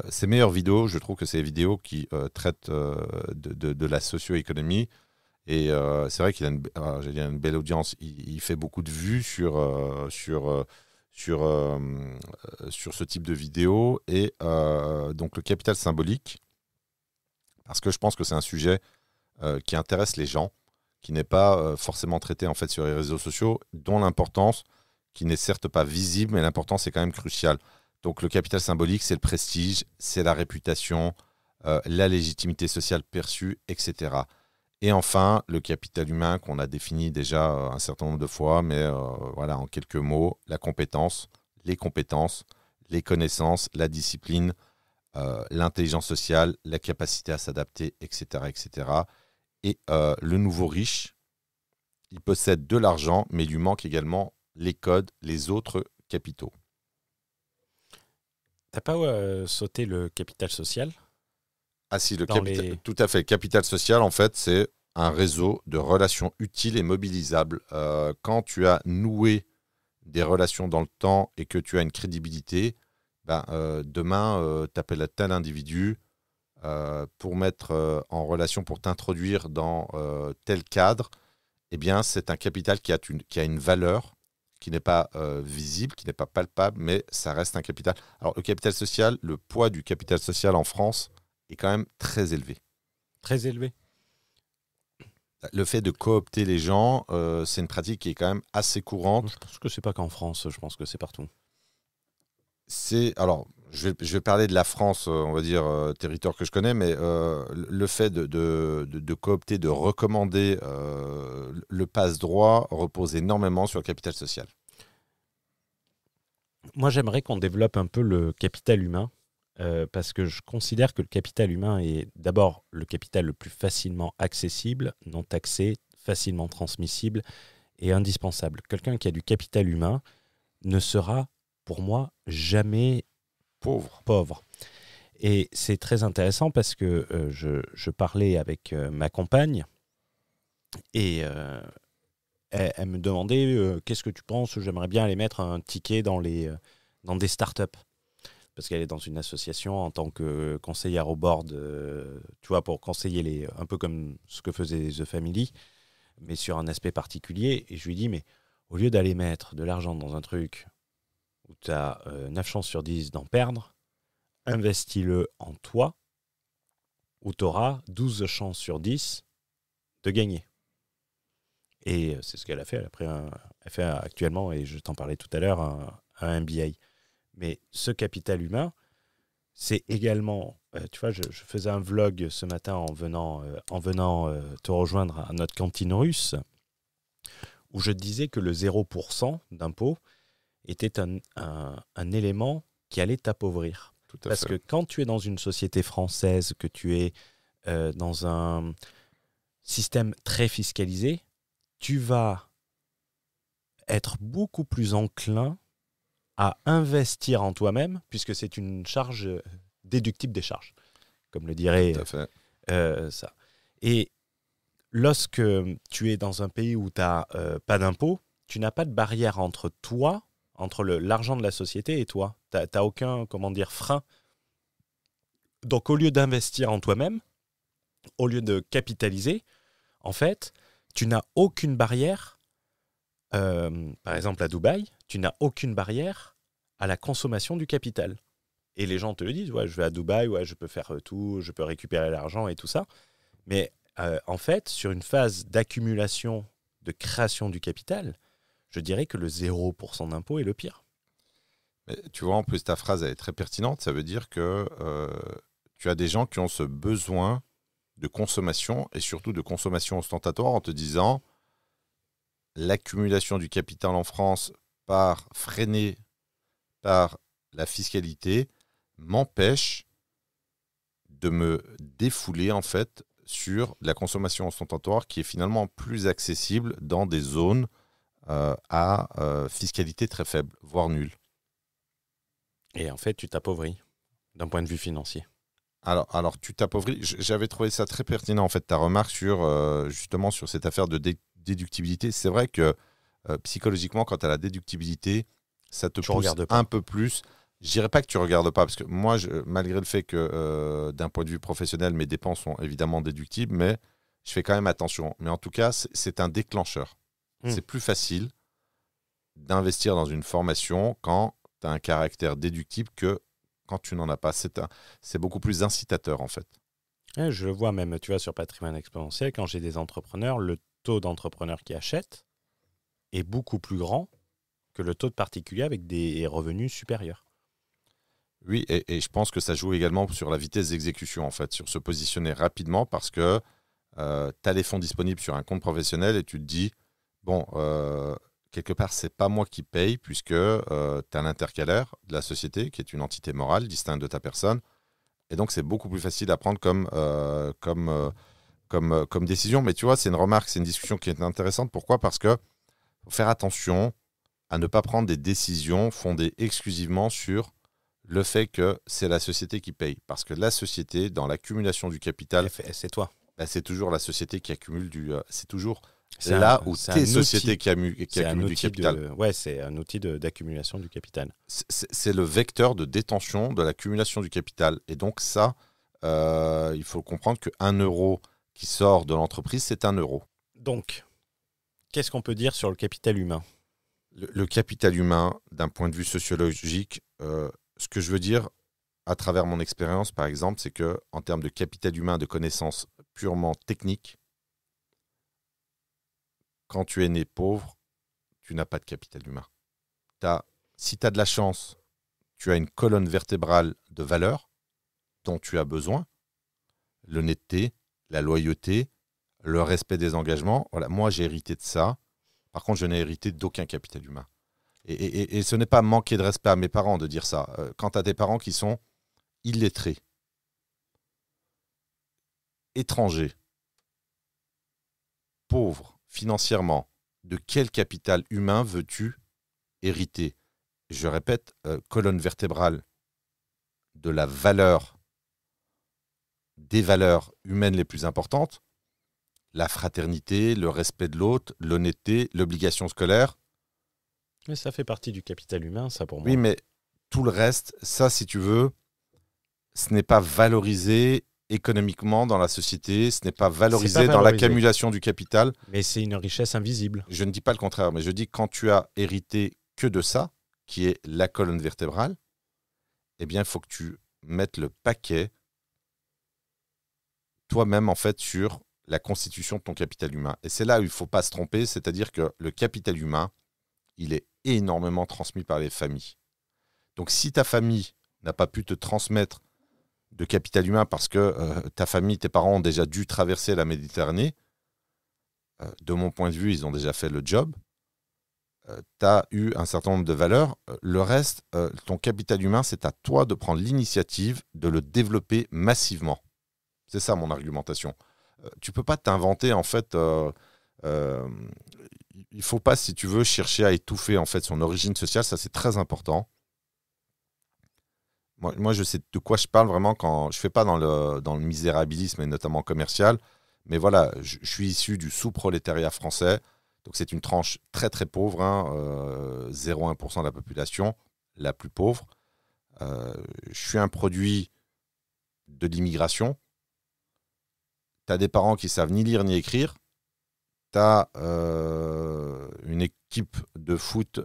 Ses meilleures vidéos, je trouve que c'est les vidéos qui traitent de la socio-économie. Et c'est vrai qu'il a une belle audience. Il fait beaucoup de vues sur ce type de vidéos. Et donc le capital symbolique, parce que je pense que c'est un sujet qui intéresse les gens, qui n'est pas forcément traité en fait sur les réseaux sociaux, dont l'importance, qui n'est certes pas visible, mais l'importance est quand même cruciale. Donc le capital symbolique, c'est le prestige, c'est la réputation, la légitimité sociale perçue, etc. Et enfin, le capital humain qu'on a défini déjà un certain nombre de fois, mais voilà, en quelques mots, la compétence, les compétences, les connaissances, la discipline, l'intelligence sociale, la capacité à s'adapter, etc., etc. Et le nouveau riche, il possède de l'argent, mais il lui manque également les codes, les autres capitaux. T'as pas sauté le capital social? Ah si, Dans les- tout à fait. Le capital social, en fait, c'est un réseau de relations utiles et mobilisables. Quand tu as noué des relations dans le temps et que tu as une crédibilité, demain, tu appelles à tel individu pour mettre en relation, pour t'introduire dans tel cadre. Eh bien, c'est un capital qui a une valeur qui n'est pas visible, qui n'est pas palpable, mais ça reste un capital. Alors, le capital social, le poids du capital social en France est quand même très élevé. Très élevé. Le fait de coopter les gens, c'est une pratique qui est quand même assez courante. Je pense que c'est pas qu'en France, je pense que c'est partout. Alors, je vais parler de la France, on va dire, territoire que je connais, mais le fait de coopter, de recommander le passe-droit repose énormément sur le capital social. Moi, j'aimerais qu'on développe un peu le capital humain, parce que je considère que le capital humain est d'abord le capital le plus facilement accessible, non taxé, facilement transmissible et indispensable. Quelqu'un qui a du capital humain ne sera, pour moi, jamais pauvre. Et c'est très intéressant parce que je parlais avec ma compagne et elle me demandait qu'est-ce que tu penses, j'aimerais bien aller mettre un ticket dans des startups. Parce qu'elle est dans une association en tant que conseillère au board, tu vois, pour conseiller un peu comme ce que faisait The Family, mais sur un aspect particulier. Et je lui dis, mais au lieu d'aller mettre de l'argent dans un truc où tu as 9 chances sur 10 d'en perdre, investis-le en toi, où tu auras 12 chances sur 10 de gagner. Et c'est ce qu'elle a fait. Elle fait actuellement, et je t'en parlais tout à l'heure, un MBA. Mais ce capital humain, c'est également... tu vois, je faisais un vlog ce matin en venant te rejoindre à notre cantine russe, où je disais que le 0% d'impôt était un élément qui allait t'appauvrir. Tout à Parce fait. que quand tu es dans une société française, que tu es dans un système très fiscalisé, tu vas être beaucoup plus enclin à investir en toi-même, puisque c'est une charge déductible des charges, comme le dirait Tout à fait. ça. Et lorsque tu es dans un pays où tu n'as pas d'impôt, tu n'as pas de barrière entre toi, entre l'argent de la société et toi. Tu n'as aucun, frein. Donc, au lieu d'investir en toi-même, au lieu de capitaliser, en fait, tu n'as aucune barrière. Par exemple, à Dubaï, tu n'as aucune barrière à la consommation du capital. Et les gens te le disent, ouais, je vais à Dubaï, ouais, je peux faire tout, je peux récupérer l'argent et tout ça. Mais en fait, sur une phase d'accumulation, de création du capital, je dirais que le 0% d'impôt est le pire. Mais tu vois, en plus, ta phrase elle est très pertinente. Ça veut dire que tu as des gens qui ont ce besoin de consommation et surtout de consommation ostentatoire en te disant l'accumulation du capital en France freinée par la fiscalité m'empêche de me défouler en fait sur la consommation ostentatoire qui est finalement plus accessible dans des zones à fiscalité très faible, voire nulle. Et en fait, tu t'appauvris d'un point de vue financier. Alors tu t'appauvris. J'avais trouvé ça très pertinent en fait ta remarque sur justement sur cette affaire de déductibilité. C'est vrai que psychologiquement, quand tu as la déductibilité, ça te pousse un peu plus. Je dirais pas que tu regardes pas, parce que moi, malgré le fait que d'un point de vue professionnel, mes dépenses sont évidemment déductibles, mais je fais quand même attention. Mais en tout cas, c'est un déclencheur. C'est plus facile d'investir dans une formation quand tu as un caractère déductible que quand tu n'en as pas. C'est beaucoup plus incitateur, en fait. Ouais, je le vois même, tu vois, sur Patrimoine Exponentiel, quand j'ai des entrepreneurs, le taux d'entrepreneurs qui achètent est beaucoup plus grand que le taux de particuliers avec des revenus supérieurs. Oui, et je pense que ça joue également sur la vitesse d'exécution, en fait, sur se positionner rapidement, parce que tu as les fonds disponibles sur un compte professionnel et tu te dis, bon, quelque part, c'est pas moi qui paye puisque tu as l'intercalaire de la société qui est une entité morale distincte de ta personne. Et donc, c'est beaucoup plus facile à prendre comme décision. Mais tu vois, c'est une remarque, c'est une discussion qui est intéressante. Pourquoi ? Parce que faut faire attention à ne pas prendre des décisions fondées exclusivement sur le fait que c'est la société qui paye. Parce que la société, dans l'accumulation du capital, c'est toi. c'est toujours la société qui accumule c'est toujours C'est là un- où c'est tes un sociétés outil. qui accumulent du capital. C'est un outil d'accumulation du capital. C'est le vecteur de détention de l'accumulation du capital. Et donc ça, il faut comprendre que 1 euro qui sort de l'entreprise, c'est 1 euro. Donc, qu'est-ce qu'on peut dire sur le capital humain ? Le capital humain, d'un point de vue sociologique, ce que je veux dire à travers mon expérience, par exemple, c'est que en termes de capital humain, de connaissances purement techniques, quand tu es né pauvre, tu n'as pas de capital humain. Si tu as de la chance, tu as une colonne vertébrale de valeurs dont tu as besoin, l'honnêteté, la loyauté, le respect des engagements. Voilà, moi, j'ai hérité de ça. Par contre, je n'ai hérité d'aucun capital humain. Et ce n'est pas manquer de respect à mes parents de dire ça. Quand tu as des parents qui sont illettrés, étrangers, pauvres financièrement, de quel capital humain veux-tu hériter ? Je répète, colonne vertébrale de la valeur, des valeurs humaines les plus importantes, la fraternité, le respect de l'autre, l'honnêteté, l'obligation scolaire. Mais ça fait partie du capital humain, ça pour moi. Oui, mais tout le reste, ça, si tu veux, ce n'est pas valorisé économiquement dans la société, ce n'est pas valorisé dans l'accumulation du capital. Mais c'est une richesse invisible. Je ne dis pas le contraire, mais je dis que quand tu as hérité que de ça, qui est la colonne vertébrale, eh bien, il faut que tu mettes le paquet toi-même, en fait, sur la constitution de ton capital humain. Et c'est là où il ne faut pas se tromper, c'est-à-dire que le capital humain, il est énormément transmis par les familles. Donc, si ta famille n'a pas pu te transmettre de capital humain parce que ta famille, tes parents ont déjà dû traverser la Méditerranée, de mon point de vue, ils ont déjà fait le job. Tu as eu un certain nombre de valeurs. Le reste, ton capital humain, c'est à toi de prendre l'initiative de le développer massivement. C'est ça mon argumentation. Tu ne peux pas t'inventer, en fait... il ne faut pas, si tu veux, chercher à étouffer en fait, son origine sociale. Ça, c'est très important. Moi, je sais de quoi je parle vraiment quand... Je ne fais pas dans le misérabilisme, et notamment commercial. Mais voilà, je suis issu du sous-prolétariat français. Donc, c'est une tranche très, très pauvre. 0,1% de la population, la plus pauvre. Je suis un produit de l'immigration. Tu as des parents qui savent ni lire ni écrire. Tu as une équipe de foot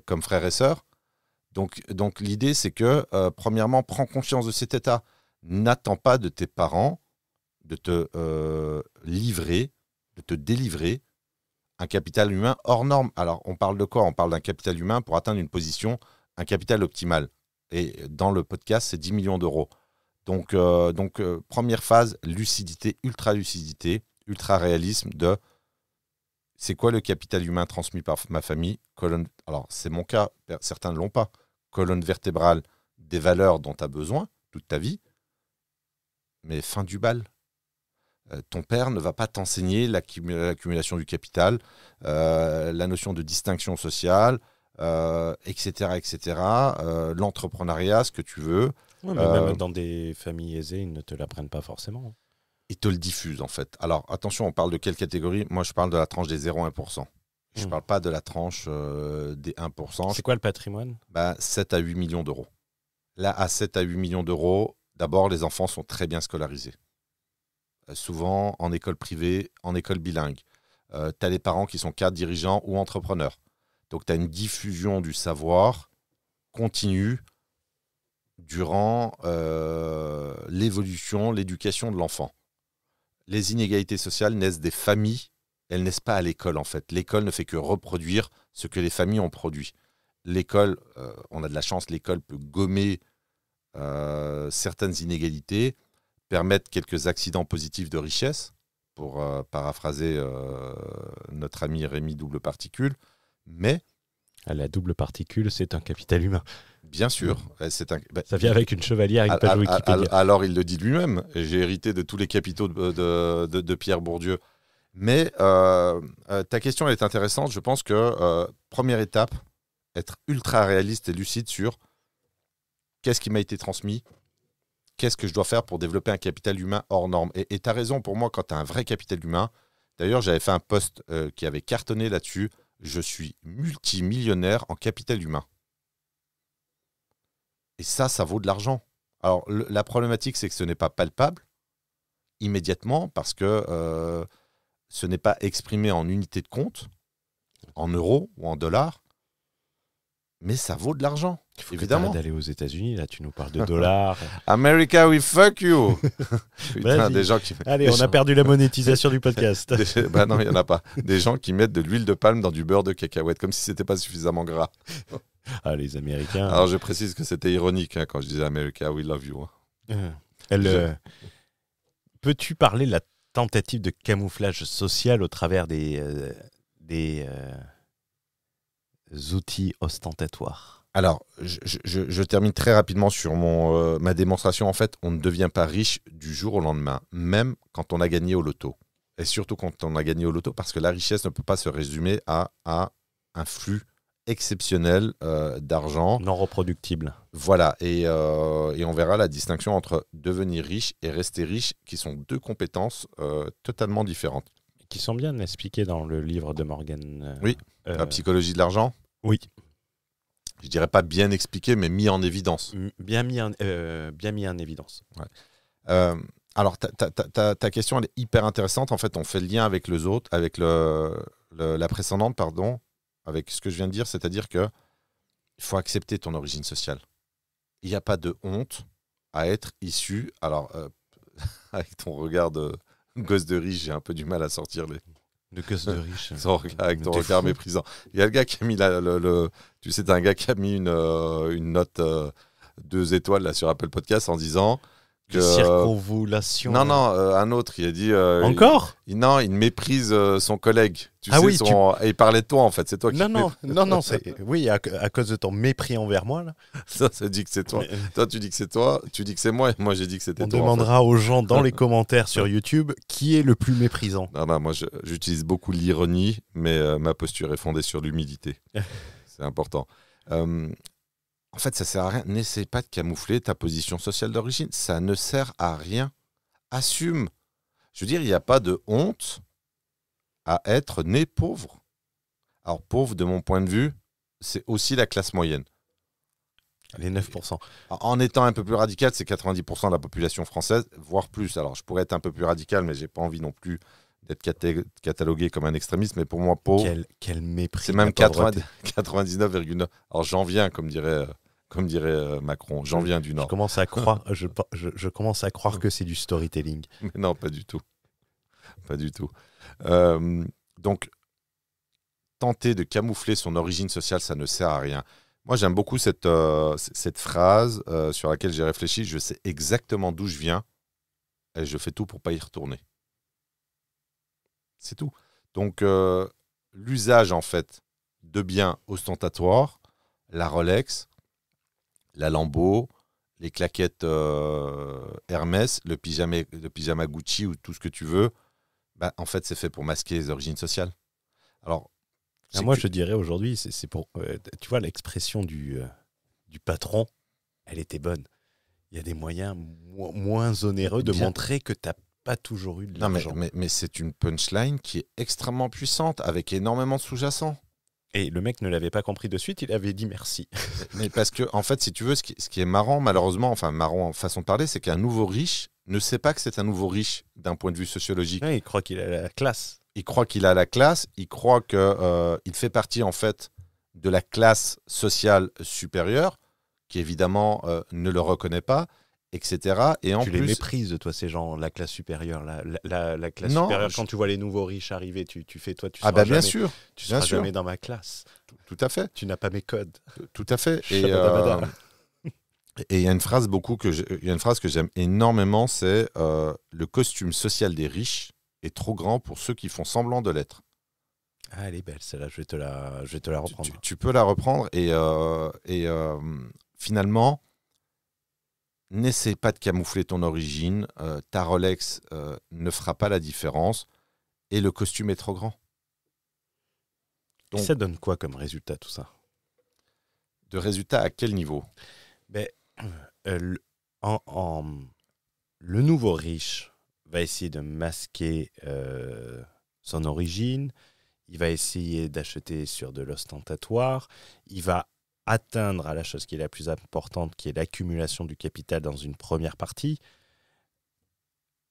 comme frères et sœurs. Donc l'idée, c'est que, premièrement, prends conscience de cet état. N'attends pas de tes parents de te livrer, de te délivrer un capital humain hors norme. Alors, on parle de quoi ? On parle d'un capital humain pour atteindre une position, un capital optimal. Et dans le podcast, c'est 10 millions d'euros. Donc, première phase, lucidité, ultra-lucidité, ultra-réalisme de c'est quoi le capital humain transmis par ma famille ? Alors, c'est mon cas, certains ne l'ont pas. Colonne vertébrale des valeurs dont tu as besoin toute ta vie, mais fin du bal. Ton père ne va pas t'enseigner l'accumulation du capital, la notion de distinction sociale, etc., etc., l'entrepreneuriat, ce que tu veux. Ouais, mais même dans des familles aisées, ils ne te l'apprennent pas forcément. Ils te le diffusent, en fait. Alors, attention, on parle de quelle catégorie ? Moi, je parle de la tranche des 0,1%. Je ne parle pas de la tranche des 1%. C'est quoi le patrimoine ? 7 à 8 millions d'euros. Là, à 7 à 8 millions d'euros, d'abord, les enfants sont très bien scolarisés. Souvent en école privée, en école bilingue. Tu as les parents qui sont cadres dirigeants ou entrepreneurs. Donc, tu as une diffusion du savoir continue durant l'évolution, l'éducation de l'enfant. Les inégalités sociales naissent des familles, elles ne naissent pas à l'école, en fait. L'école ne fait que reproduire ce que les familles ont produit. L'école, on a de la chance, l'école peut gommer certaines inégalités, permettent quelques accidents positifs de richesse, pour paraphraser notre ami Rémi Double Particule, mais... La double particule, c'est un capital humain. Bien sûr. Ça vient avec une chevalière et une page Wikipédia. Alors, il le dit lui-même. J'ai hérité de tous les capitaux de Pierre Bourdieu. Mais ta question, elle est intéressante. Je pense que, première étape, être ultra réaliste et lucide sur qu'est-ce qui m'a été transmis, qu'est-ce que je dois faire pour développer un capital humain hors norme. Et tu as raison, pour moi, quand tu as un vrai capital humain, d'ailleurs, j'avais fait un post qui avait cartonné là-dessus. Je suis multimillionnaire en capital humain. Et ça vaut de l'argent. Alors, la problématique, c'est que ce n'est pas palpable immédiatement parce que ce n'est pas exprimé en unité de compte, en euros ou en dollars, mais ça vaut de l'argent. Il faut évidemment. d'aller aux États-Unis, là, tu nous parles de dollars. America, we fuck you. Putain, des gens qui... Allez, on a perdu la monétisation du podcast. Bah non, il n'y en a pas. Des gens qui mettent de l'huile de palme dans du beurre de cacahuète, comme si c'était pas suffisamment gras. Ah, les Américains. Alors, je précise que c'était ironique quand je disais America, we love you. Peux-tu parler de la tentative de camouflage social au travers des outils ostentatoires? Alors, je termine très rapidement sur ma démonstration. En fait, on ne devient pas riche du jour au lendemain, même quand on a gagné au loto. Et surtout quand on a gagné au loto, parce que la richesse ne peut pas se résumer à un flux exceptionnel d'argent. Non reproductible. Voilà, et on verra la distinction entre devenir riche et rester riche, qui sont deux compétences totalement différentes. Qui sont bien expliquées dans le livre de Morgan. Oui, la psychologie de l'argent. Oui. Je dirais pas bien expliqué, mais mis en évidence. Bien mis en évidence. Ouais. Alors, ta question, elle est hyper intéressante. En fait, on fait le lien avec les autres, avec la précédente, pardon, avec ce que je viens de dire, c'est-à-dire que il faut accepter ton origine sociale. Il n'y a pas de honte à être issu. Alors, avec ton regard de gosse de riche, j'ai un peu du mal à sortir les... De gosse de riche. Avec ton regard méprisant. Il y a le gars qui a mis tu sais, t'as un gars qui a mis une note 2 étoiles là, sur Apple Podcast en disant que... Circonvolation. Non, un autre, il a dit... Encore il méprise son collègue. Oui, et il parlait de toi, en fait. C'est toi qui... Non, oui, à cause de ton mépris envers moi, là. Ça dit que c'est toi. Toi, tu dis que c'est toi, tu dis que c'est moi, et moi, j'ai dit que c'était toi. On demandera aux gens dans les commentaires sur YouTube qui est le plus méprisant. Non, moi, j'utilise beaucoup l'ironie, mais ma posture est fondée sur l'humilité. C'est important. En fait, ça sert à rien. N'essaie pas de camoufler ta position sociale d'origine. Ça ne sert à rien. Assume. Je veux dire, il n'y a pas de honte à être né pauvre. Alors, pauvre, de mon point de vue, c'est aussi la classe moyenne. Les 9%. En étant un peu plus radical, c'est 90% de la population française, voire plus. Alors, je pourrais être un peu plus radical, mais je n'ai pas envie non plus d'être catalogué comme un extrémiste. Mais pour moi, pauvre, quel mépris. C'est même 99,9. Alors, j'en viens, comme dirait Macron. J'en viens du Nord. Je commence à croire que c'est du storytelling. Mais non, pas du tout. Pas du tout. Donc, tenter de camoufler son origine sociale, ça ne sert à rien. Moi, j'aime beaucoup cette phrase sur laquelle j'ai réfléchi. Je sais exactement d'où je viens et je fais tout pour ne pas y retourner. C'est tout. Donc, l'usage, en fait, de biens ostentatoires, la Rolex, la Lambo, les claquettes Hermès, le pyjama Gucci ou tout ce que tu veux, bah, en fait, c'est fait pour masquer les origines sociales. Alors, moi, je dirais aujourd'hui, c'est pour... tu vois, l'expression du patron, elle était bonne. Il y a des moyens moins onéreux de montrer que tu n'as pas toujours eu de l'argent. Mais c'est une punchline qui est extrêmement puissante, avec énormément de sous-jacents. Et le mec ne l'avait pas compris de suite, il avait dit merci. Mais parce que, en fait, si tu veux, ce qui est marrant, malheureusement, enfin marrant en façon de parler, c'est qu'un nouveau riche ne sait pas que c'est un nouveau riche d'un point de vue sociologique. Ouais, il croit qu'il a la classe. Il croit qu'il a la classe, il croit qu'il fait partie, en fait, de la classe sociale supérieure, qui évidemment ne le reconnaît pas, etc. Et en tu plus, les méprises, toi, ces gens, la classe supérieure. La classe supérieure, quand tu vois les nouveaux riches arriver, tu fais, toi, tu seras bien jamais, sûr, tu seras jamais dans ma classe. Tout à fait. Tu n'as pas mes codes. Tout à fait. Et il y a une phrase que j'aime énormément, c'est le costume social des riches est trop grand pour ceux qui font semblant de l'être. Ah, elle est belle, celle-là, je vais te la reprendre. Tu peux la reprendre finalement, n'essaie pas de camoufler ton origine. Ta Rolex ne fera pas la différence et le costume est trop grand. Et ça donne quoi comme résultat, tout ça? De résultat à quel niveau? Ben, le nouveau riche va essayer de masquer son origine, il va essayer d'acheter sur de l'ostentatoire, il va atteindre à la chose qui est la plus importante, qui est l'accumulation du capital dans une première partie.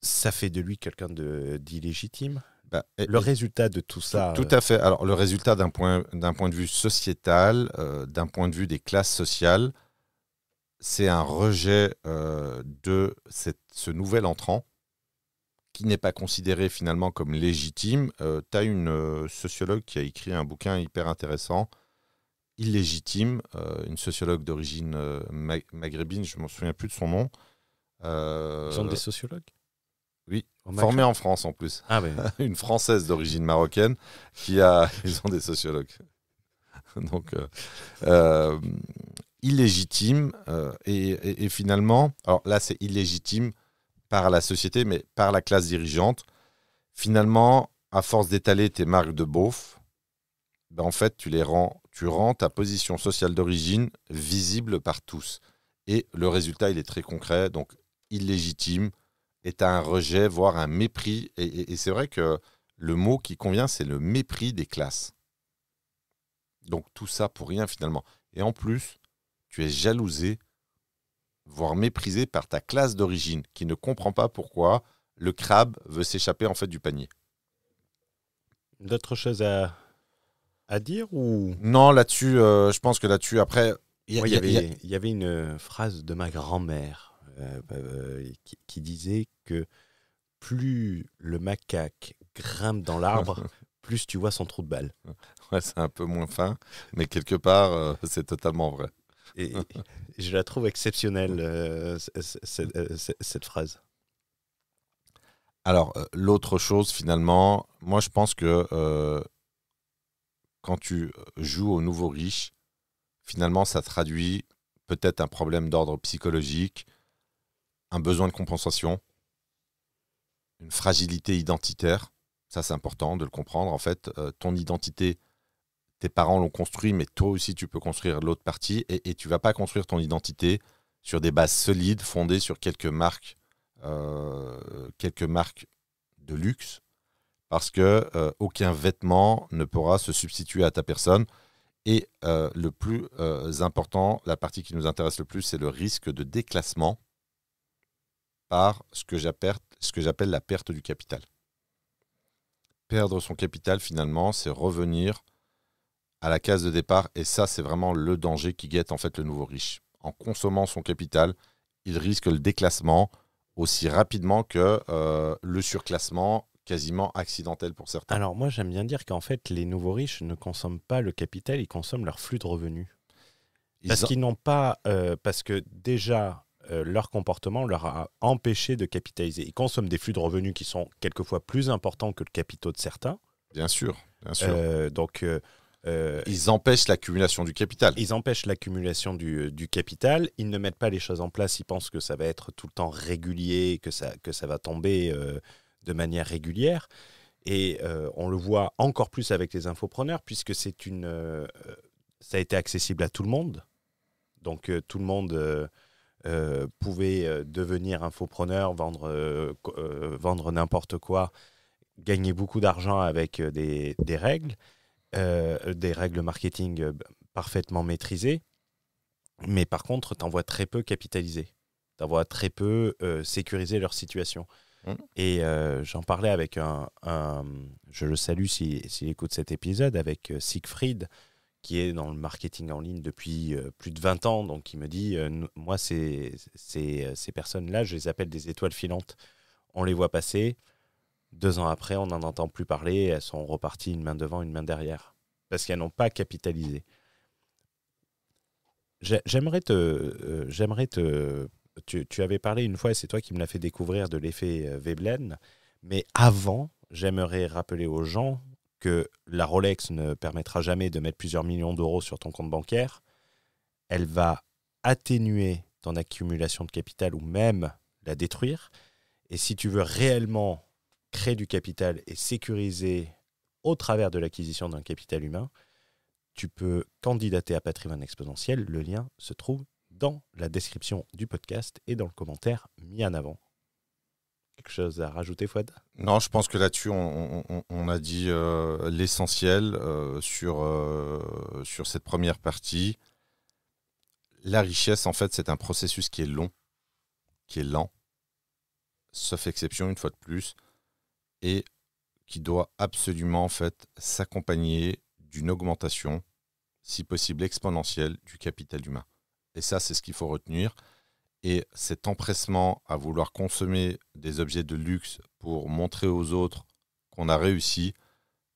Ça fait de lui quelqu'un d'illégitime. Le résultat de tout ça... Tout à fait. Alors, le résultat d'un point de vue sociétal, d'un point de vue des classes sociales, c'est un rejet de ce nouvel entrant qui n'est pas considéré finalement comme légitime. Tu as une sociologue qui a écrit un bouquin hyper intéressant, Illégitime, une sociologue d'origine maghrébine, je ne m'en souviens plus de son nom. Ils sont des sociologues? Oui, formée en France en plus. Ah, ouais. Une Française d'origine marocaine ils ont des sociologues. Donc, illégitime et finalement, alors là c'est illégitime par la société, mais par la classe dirigeante. Finalement, à force d'étaler tes marques de beauf, en fait, tu rends ta position sociale d'origine visible par tous. Et le résultat, il est très concret, donc illégitime, est un rejet, voire un mépris. Et c'est vrai que le mot qui convient, c'est le mépris des classes. Donc tout ça pour rien finalement. Et en plus, tu es jalousé, voire méprisé par ta classe d'origine, qui ne comprend pas pourquoi le crabe veut s'échapper en fait du panier. D'autres choses à dire ou... Non, là-dessus, je pense que là-dessus, après... Il y avait une phrase de ma grand-mère qui disait que plus le macaque grimpe dans l'arbre, plus tu vois son trou de balle. Ouais, c'est un peu moins fin, mais quelque part, c'est totalement vrai. Et je la trouve exceptionnelle, cette phrase. Alors, l'autre chose, finalement, moi, je pense que quand tu joues au nouveau riche, finalement, ça traduit peut-être un problème d'ordre psychologique, un besoin de compensation, une fragilité identitaire. Ça, c'est important de le comprendre. En fait, ton identité, tes parents l'ont construit, mais toi aussi, tu peux construire l'autre partie. Et tu ne vas pas construire ton identité sur des bases solides, fondées sur quelques marques de luxe, parce que aucun vêtement ne pourra se substituer à ta personne. Et le plus important, la partie qui nous intéresse le plus, c'est le risque de déclassement par ce que j'appelle la perte du capital. Perdre son capital, finalement, c'est revenir à la case de départ. Et ça, c'est vraiment le danger qui guette en fait le nouveau riche. En consommant son capital, il risque le déclassement aussi rapidement que le surclassement quasiment accidentel pour certains. Alors moi, j'aime bien dire qu'en fait, les nouveaux riches ne consomment pas le capital, ils consomment leur flux de revenus. Parce qu'ils n'ont pas... parce que déjà... leur comportement leur a empêché de capitaliser. Ils consomment des flux de revenus qui sont quelquefois plus importants que le capital de certains. Bien sûr, bien sûr. Ils empêchent l'accumulation du capital. Ils empêchent l'accumulation du capital. Ils ne mettent pas les choses en place. Ils pensent que ça va être tout le temps régulier, que ça va tomber de manière régulière. Et on le voit encore plus avec les infopreneurs, puisque ça a été accessible à tout le monde. Donc tout le monde... pouvait devenir infopreneur, vendre n'importe quoi, gagner beaucoup d'argent avec des règles marketing parfaitement maîtrisées, mais par contre, t'en vois très peu capitaliser, t'en vois très peu sécuriser leur situation. Et j'en parlais avec je le salue s'il écoute cet épisode, avec Siegfried, qui est dans le marketing en ligne depuis plus de 20 ans. Donc, il me dit, moi, ces personnes-là, je les appelle des étoiles filantes. On les voit passer. 2 ans après, on n'en entend plus parler. Elles sont reparties une main devant, une main derrière. Parce qu'elles n'ont pas capitalisé. Tu avais parlé une fois, et c'est toi qui me l'as fait découvrir, de l'effet Veblen. Mais avant, j'aimerais rappeler aux gens que la Rolex ne permettra jamais de mettre plusieurs millions d'euros sur ton compte bancaire. Elle va atténuer ton accumulation de capital ou même la détruire. Et si tu veux réellement créer du capital et sécuriser au travers de l'acquisition d'un capital humain, tu peux candidater à Patrimoine Exponentiel. Le lien se trouve dans la description du podcast et dans le commentaire mis en avant. Quelque chose à rajouter, Fouad ? Non, je pense que là-dessus, on a dit l'essentiel sur cette première partie. La richesse, en fait, c'est un processus qui est long, qui est lent, sauf exception une fois de plus, et qui doit absolument en fait s'accompagner d'une augmentation, si possible exponentielle, du capital humain. Et ça, c'est ce qu'il faut retenir. Et cet empressement à vouloir consommer des objets de luxe pour montrer aux autres qu'on a réussi,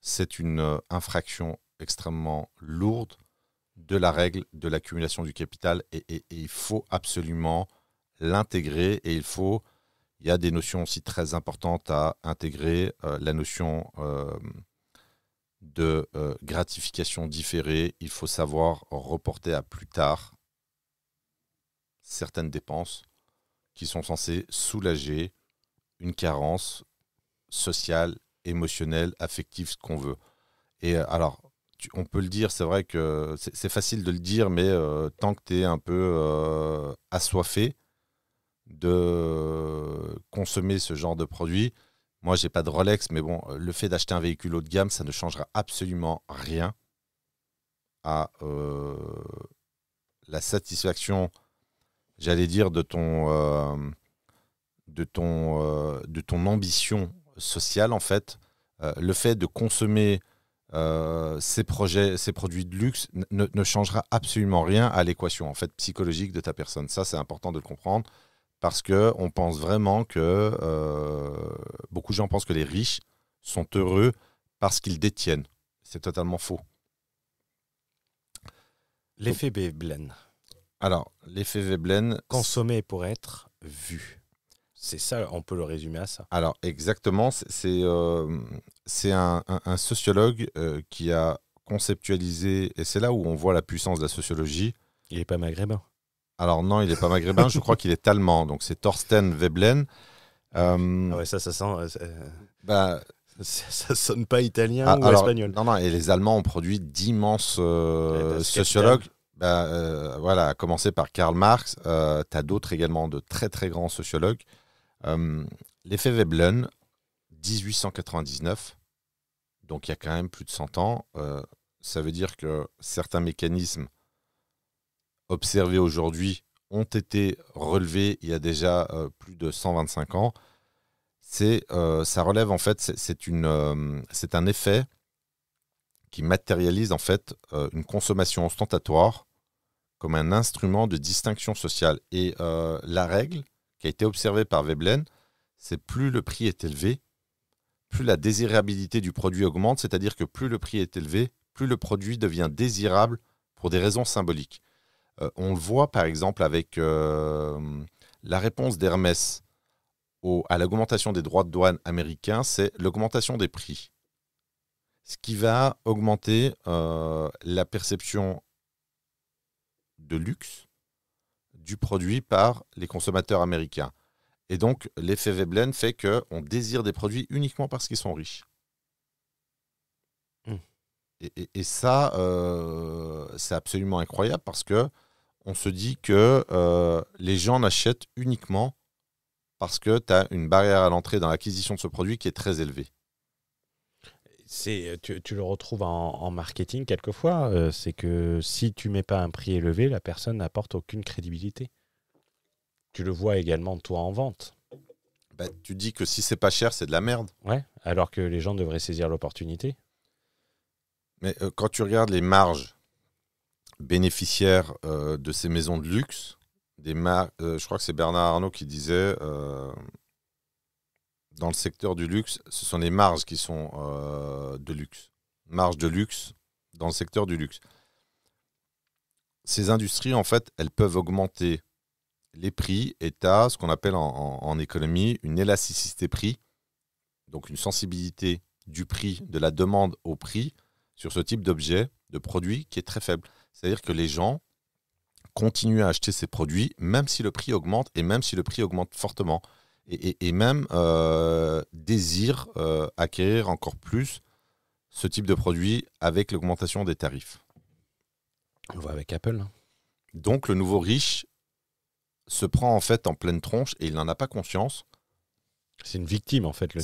c'est une infraction extrêmement lourde de la règle de l'accumulation du capital. Et il faut absolument l'intégrer. Et il y a des notions aussi très importantes à intégrer. La notion de gratification différée. Il faut savoir reporter à plus tard certaines dépenses qui sont censées soulager une carence sociale, émotionnelle, affective, ce qu'on veut. Et alors, on peut le dire, c'est vrai que c'est facile de le dire, mais tant que tu es un peu assoiffé de consommer ce genre de produit, moi, j'ai pas de Rolex, mais bon, le fait d'acheter un véhicule haut de gamme, ça ne changera absolument rien à la satisfaction, j'allais dire, de ton ambition sociale, en fait. Le fait de consommer ces produits de luxe ne changera absolument rien à l'équation, en fait, psychologique de ta personne. Ça, c'est important de le comprendre, parce qu'on pense vraiment que beaucoup de gens pensent que les riches sont heureux parce qu'ils détiennent. C'est totalement faux. L'effet Veblen. Alors, l'effet Veblen... Consommer pour être vu. C'est ça, on peut le résumer à ça. Alors, exactement. C'est un sociologue qui a conceptualisé, et c'est là où on voit la puissance de la sociologie. Il n'est pas maghrébin. Alors non, il n'est pas maghrébin, je crois qu'il est allemand. Donc c'est Thorsten Veblen. Ah ouais, ça sent... ça sonne pas italien ou espagnol. Non, et les Allemands ont produit d'immenses sociologues. Voilà, à commencer par Karl Marx. Tu as d'autres également, de très très grands sociologues. L'effet Veblen, 1899, donc il y a quand même plus de 100 ans. Ça veut dire que certains mécanismes observés aujourd'hui ont été relevés il y a déjà plus de 125 ans. Ça relève en fait, c'est un effet qui matérialise en fait une consommation ostentatoire comme un instrument de distinction sociale. Et la règle qui a été observée par Veblen, c'est plus le prix est élevé, plus la désirabilité du produit augmente, c'est-à-dire que plus le prix est élevé, plus le produit devient désirable pour des raisons symboliques. On le voit par exemple avec la réponse d'Hermès à l'augmentation des droits de douane américains, c'est l'augmentation des prix. Ce qui va augmenter la perception de luxe du produit par les consommateurs américains. Et donc, l'effet Veblen fait qu'on désire des produits uniquement parce qu'ils sont riches. Et ça, c'est absolument incroyable parce que on se dit que les gens n'achètent uniquement parce que tu as une barrière à l'entrée dans l'acquisition de ce produit qui est très élevée. Tu le retrouves en marketing quelquefois, c'est que si tu ne mets pas un prix élevé, la personne n'apporte aucune crédibilité. Tu le vois également toi en vente. Tu dis que si c'est pas cher, c'est de la merde. Ouais, alors que les gens devraient saisir l'opportunité. Mais quand tu regardes les marges bénéficiaires de ces maisons de luxe, je crois que c'est Bernard Arnault qui disait dans le secteur du luxe, ce sont les marges qui sont de luxe. Marge de luxe dans le secteur du luxe. ces industries, en fait, elles peuvent augmenter les prix et tu as ce qu'on appelle en économie une élasticité prix, donc une sensibilité du prix, de la demande au prix sur ce type d'objet, de produit qui est très faible. C'est-à-dire que les gens continuent à acheter ces produits même si le prix augmente et même si le prix augmente fortement. Et même désirent acquérir encore plus ce type de produit avec l'augmentation des tarifs. On voit avec Apple. Hein. Donc le nouveau riche se prend en fait en pleine tronche et il n'en a pas conscience. C'est une victime en fait.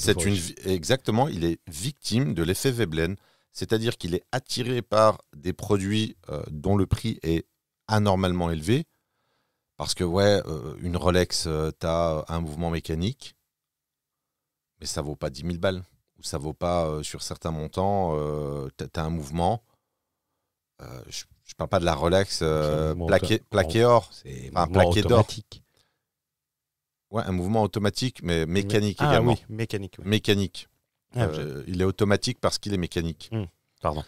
Exactement, il est victime de l'effet Veblen, c'est-à-dire qu'il est attiré par des produits dont le prix est anormalement élevé, parce que une Rolex, tu as un mouvement mécanique, mais ça vaut pas 10 000 balles, ou ça vaut pas sur certains montants, tu as un mouvement. Je parle pas de la Rolex plaqué or, c'est plaqué d'or. Ouais, un mouvement automatique, mais mécanique également. Ah oui, mécanique. Oui. Mécanique. Il est automatique parce qu'il est mécanique. Pardon.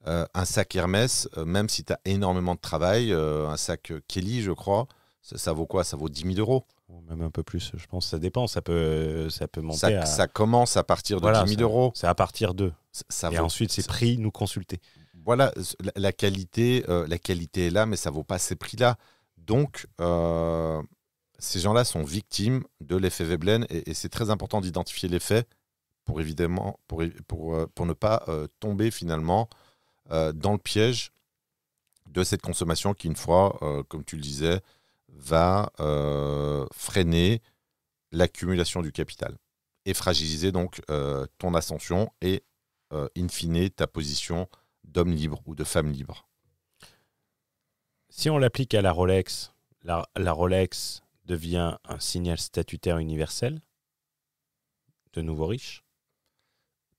Un sac Hermès, même si tu as énormément de travail, un sac Kelly, je crois, ça vaut quoi? Ça vaut 10 000 euros. Même un peu plus, je pense. Ça dépend. Ça peut monter ça commence à partir de 10 000 euros. C'est à partir de. Et ensuite, c'est prix, nous consulter. Voilà, la qualité est là, mais ça ne vaut pas ces prix-là. Donc, ces gens-là sont victimes de l'effet Veblen et c'est très important d'identifier l'effet pour ne pas tomber finalement dans le piège de cette consommation qui, une fois, comme tu le disais, va freiner l'accumulation du capital et fragiliser donc ton ascension et, in fine, ta position d'homme libre ou de femme libre. Si on l'applique à la Rolex, la Rolex devient un signal statutaire universel de nouveaux riches.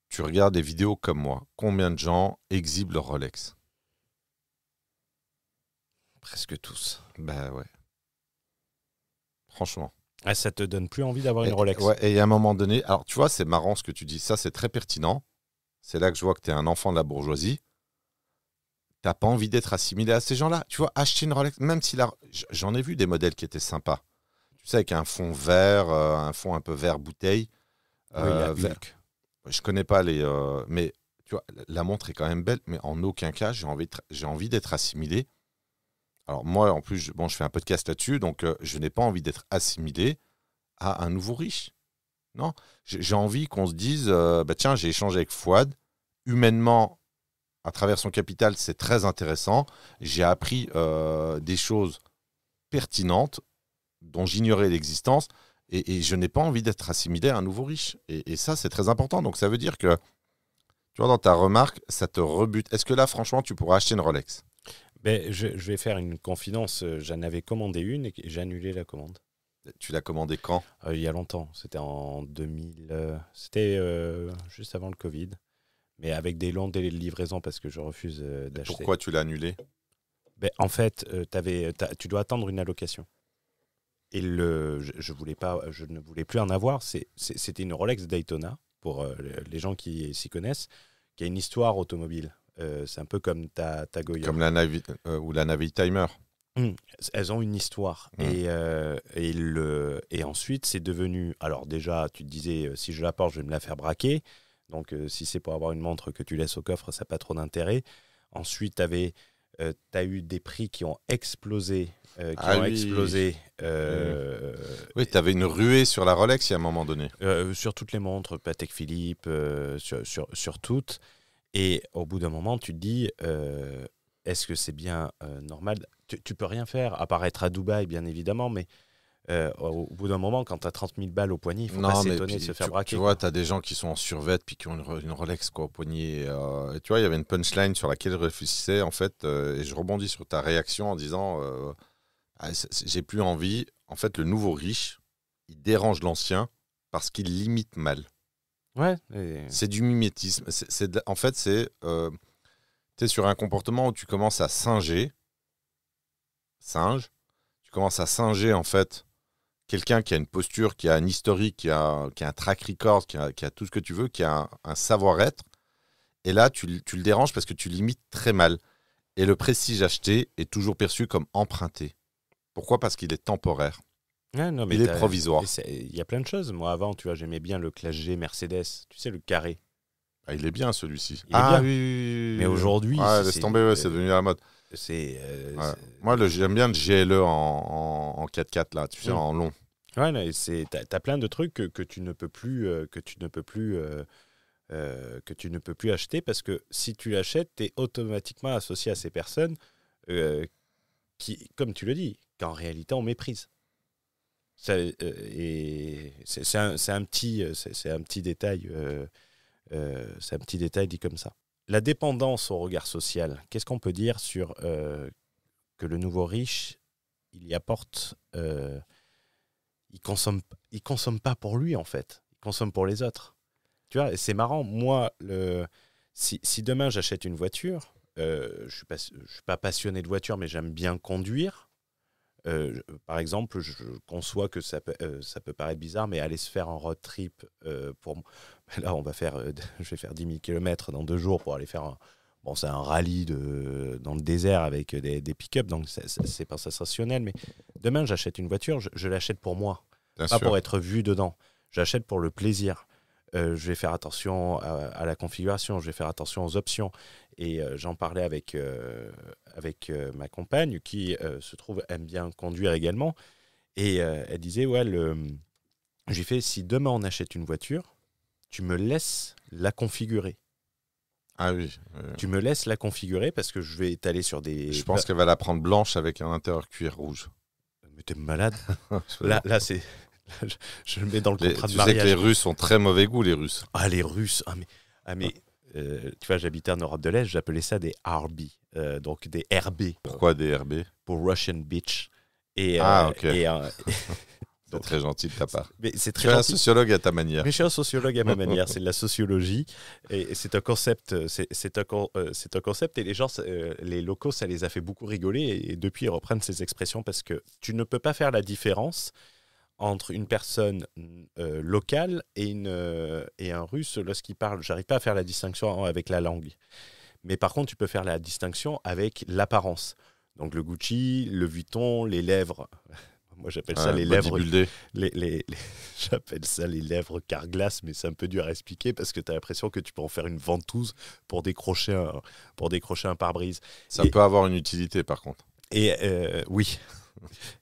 Tu regardes des vidéos comme moi, combien de gens exhibent leur Rolex? Presque tous. Ben ouais. Franchement. Ah, ça te donne plus envie d'avoir une Rolex. Ouais, et à un moment donné, alors tu vois, c'est marrant ce que tu dis, ça c'est très pertinent. C'est là que je vois que tu es un enfant de la bourgeoisie. T'as pas envie d'être assimilé à ces gens-là. Tu vois, acheter une Rolex, même si j'en ai vu des modèles qui étaient sympas. Tu sais, avec un fond vert, un fond un peu vert bouteille. Vert. Je connais pas les... mais tu vois, la montre est quand même belle, mais en aucun cas, j'ai envie d'être assimilé. Alors moi, en plus, je fais un podcast là-dessus, donc je n'ai pas envie d'être assimilé à un nouveau riche. Non, j'ai envie qu'on se dise, tiens, j'ai échangé avec Fouad, humainement, à travers son capital, c'est très intéressant. J'ai appris des choses pertinentes dont j'ignorais l'existence et je n'ai pas envie d'être assimilé à un nouveau riche. Et ça, c'est très important. Donc, ça veut dire que, tu vois, dans ta remarque, ça te rebute. Est-ce que là, franchement, tu pourras acheter une Rolex? Je vais faire une confidence. J'en avais commandé une et j'ai annulé la commande. Tu l'as commandé quand? Il y a longtemps. C'était en 2000. C'était juste avant le Covid. Mais avec des longs délais de livraison parce que je refuse d'acheter. Pourquoi tu l'as annulé? En fait, tu dois attendre une allocation. Et je ne voulais plus en avoir. C'était une Rolex Daytona, pour les gens qui s'y connaissent, qui a une histoire automobile. C'est un peu comme ta Goya. Comme la Navitimer. Elles ont une histoire. Et ensuite, c'est devenu... Alors déjà, tu te disais, si je la porte, je vais me la faire braquer. Donc, si c'est pour avoir une montre que tu laisses au coffre, ça n'a pas trop d'intérêt. Ensuite, tu as eu des prix qui ont explosé. Oui, tu avais une ruée sur la Rolex il y a un moment donné. Sur toutes les montres, Patek Philippe, sur toutes. Et au bout d'un moment, tu te dis, est-ce que c'est bien normal? Tu peux rien faire, à part être à Dubaï, bien évidemment, mais au bout d'un moment, quand tu as 30 000 balles au poignet, il ne faut pas s'étonner de se faire braquer. Tu vois, tu as des gens qui sont en survêt puis qui ont une Rolex au poignet. Et tu vois, il y avait une punchline sur laquelle je réfléchissais, en fait, et je rebondis sur ta réaction en disant j'ai plus envie. En fait, le nouveau riche, il dérange l'ancien parce qu'il l'imite mal. Ouais. C'est du mimétisme. En fait, c'est sur un comportement où tu commences à singer. Tu commences à singer, en fait, quelqu'un qui a une posture, qui a un historique, qui a un track record, qui a tout ce que tu veux, qui a un savoir-être. Et là, tu le déranges parce que tu l'imites très mal. Et le prestige acheté est toujours perçu comme emprunté. Pourquoi ? Parce qu'il est temporaire. Ah, non, mais Il est provisoire. Il y a plein de choses. Moi, avant, tu vois, j'aimais bien le Classe G Mercedes. Tu sais, le carré. Ah, il est bien celui-ci. Il est bien. Oui. Mais aujourd'hui, laisse tomber, c'est devenu la mode. C'est. Moi, j'aime bien le GLE en 4x4 là, tu sais, en long. Ouais, t'as plein de trucs que tu ne peux plus, acheter parce que si tu l'achètes, tu es automatiquement associé à ces personnes qui, comme tu le dis, qu'en réalité on méprise. Et c'est un petit détail. C'est un petit détail dit comme ça. La dépendance au regard social. Qu'est-ce qu'on peut dire sur que le nouveau riche, il y apporte. Il consomme pas pour lui, en fait. Il consomme pour les autres. Tu vois, et c'est marrant. Moi, si demain j'achète une voiture, je suis pas passionné de voiture, mais j'aime bien conduire. Par exemple, je conçois que ça peut paraître bizarre, mais aller se faire un road trip là, je vais faire 10 000 km dans 2 jours pour aller faire c'est un rallye dans le désert avec des pick-up, donc c'est pas sensationnel. Mais demain, j'achète une voiture, je l'achète pour moi, Bien pas sûr. pour être vu dedans. J'achète pour le plaisir. Je vais faire attention à la configuration, je vais faire attention aux options. Et j'en parlais avec ma compagne qui se trouve aime bien conduire également. Et elle disait, j'ai fait, si demain on achète une voiture, tu me laisses la configurer. Ah oui. Tu me laisses la configurer parce que je vais étaler sur des... Je pense qu'elle va la prendre blanche avec un intérieur cuir rouge. Mais t'es malade. Là, c'est... Je le mets dans le contrat de Tu mariage. sais que les Russes ont très mauvais goût, les Russes. Ah, les Russes. Tu vois, j'habitais en Europe de l'Est, j'appelais ça des RB, donc des RB. Pourquoi des RB ? Pour Russian Bitch. Ok. C'est Donc, très gentil de ta part. Mais c'est Tu très es un gentil. sociologue à ta manière. Mais je suis un sociologue à ma manière, c'est de la sociologie. Et c'est un concept, c'est un concept. Et les gens, les locaux, ça les a fait beaucoup rigoler. Et depuis, ils reprennent ces expressions parce que tu ne peux pas faire la différence entre une personne locale et un Russe lorsqu'il parle. J'arrive pas à faire la distinction avec la langue. Mais par contre, tu peux faire la distinction avec l'apparence. Donc le Gucci, le Vuitton, les lèvres. Moi, j'appelle ça les lèvres. J'appelle ça les lèvres Carglass, mais c'est un peu dur à expliquer parce que tu as l'impression que tu peux en faire une ventouse pour décrocher un pare-brise. Ça peut avoir une utilité, par contre. Et oui,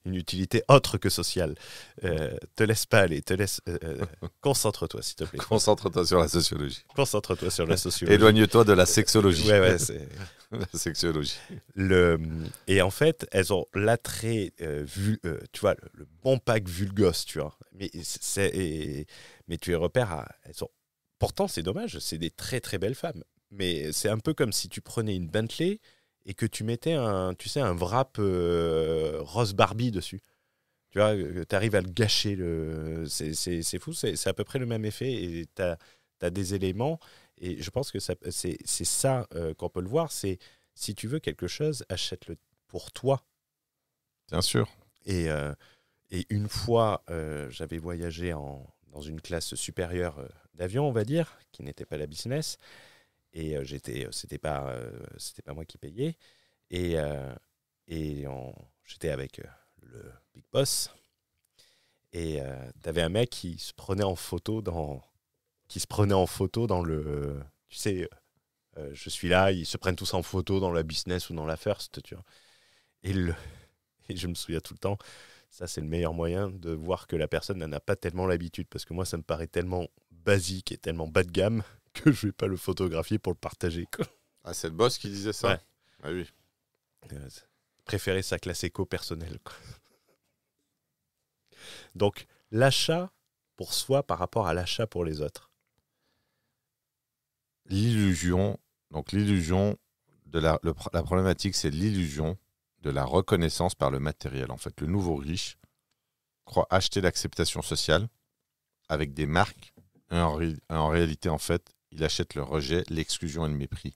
une utilité autre que sociale. Te laisse pas aller, concentre-toi, s'il te plaît. Concentre-toi sur la sociologie. Concentre-toi sur la sociologie. Éloigne-toi de la sexologie. Ouais, c'est... La sexologie. Et en fait, elles ont l'attrait, tu vois, le bon pack vulgos, tu vois. Mais tu les repères Pourtant, c'est dommage, c'est des très très belles femmes. Mais c'est un peu comme si tu prenais une Bentley et que tu mettais un wrap rose Barbie dessus. Tu vois, tu arrives à le gâcher. C'est fou, c'est à peu près le même effet. Et tu as des éléments. Et je pense que c'est ça qu'on peut le voir. C'est si tu veux quelque chose, achète-le pour toi. Bien sûr. Et une fois, j'avais voyagé dans une classe supérieure d'avion, on va dire, qui n'était pas la business. Et c'était pas moi qui payais. Et j'étais avec le big boss. Et t'avais un mec qui se prenait en photo dans le... Tu sais, je suis là, ils se prennent tous en photo dans la business ou dans la first, tu vois. Et je me souviens tout le temps, ça c'est le meilleur moyen de voir que la personne n'en a pas tellement l'habitude, parce que moi ça me paraît tellement basique et tellement bas de gamme que je vais pas le photographier pour le partager, quoi. Ah, c'est le boss qui disait ça ? Ouais. Ah oui. Préférer sa classe éco personnelle, quoi. Donc, l'achat pour soi par rapport à l'achat pour les autres. L'illusion de la problématique, c'est l'illusion de la reconnaissance par le matériel. En fait, le nouveau riche croit acheter l'acceptation sociale avec des marques. Et en réalité, en fait, il achète le rejet, l'exclusion et le mépris.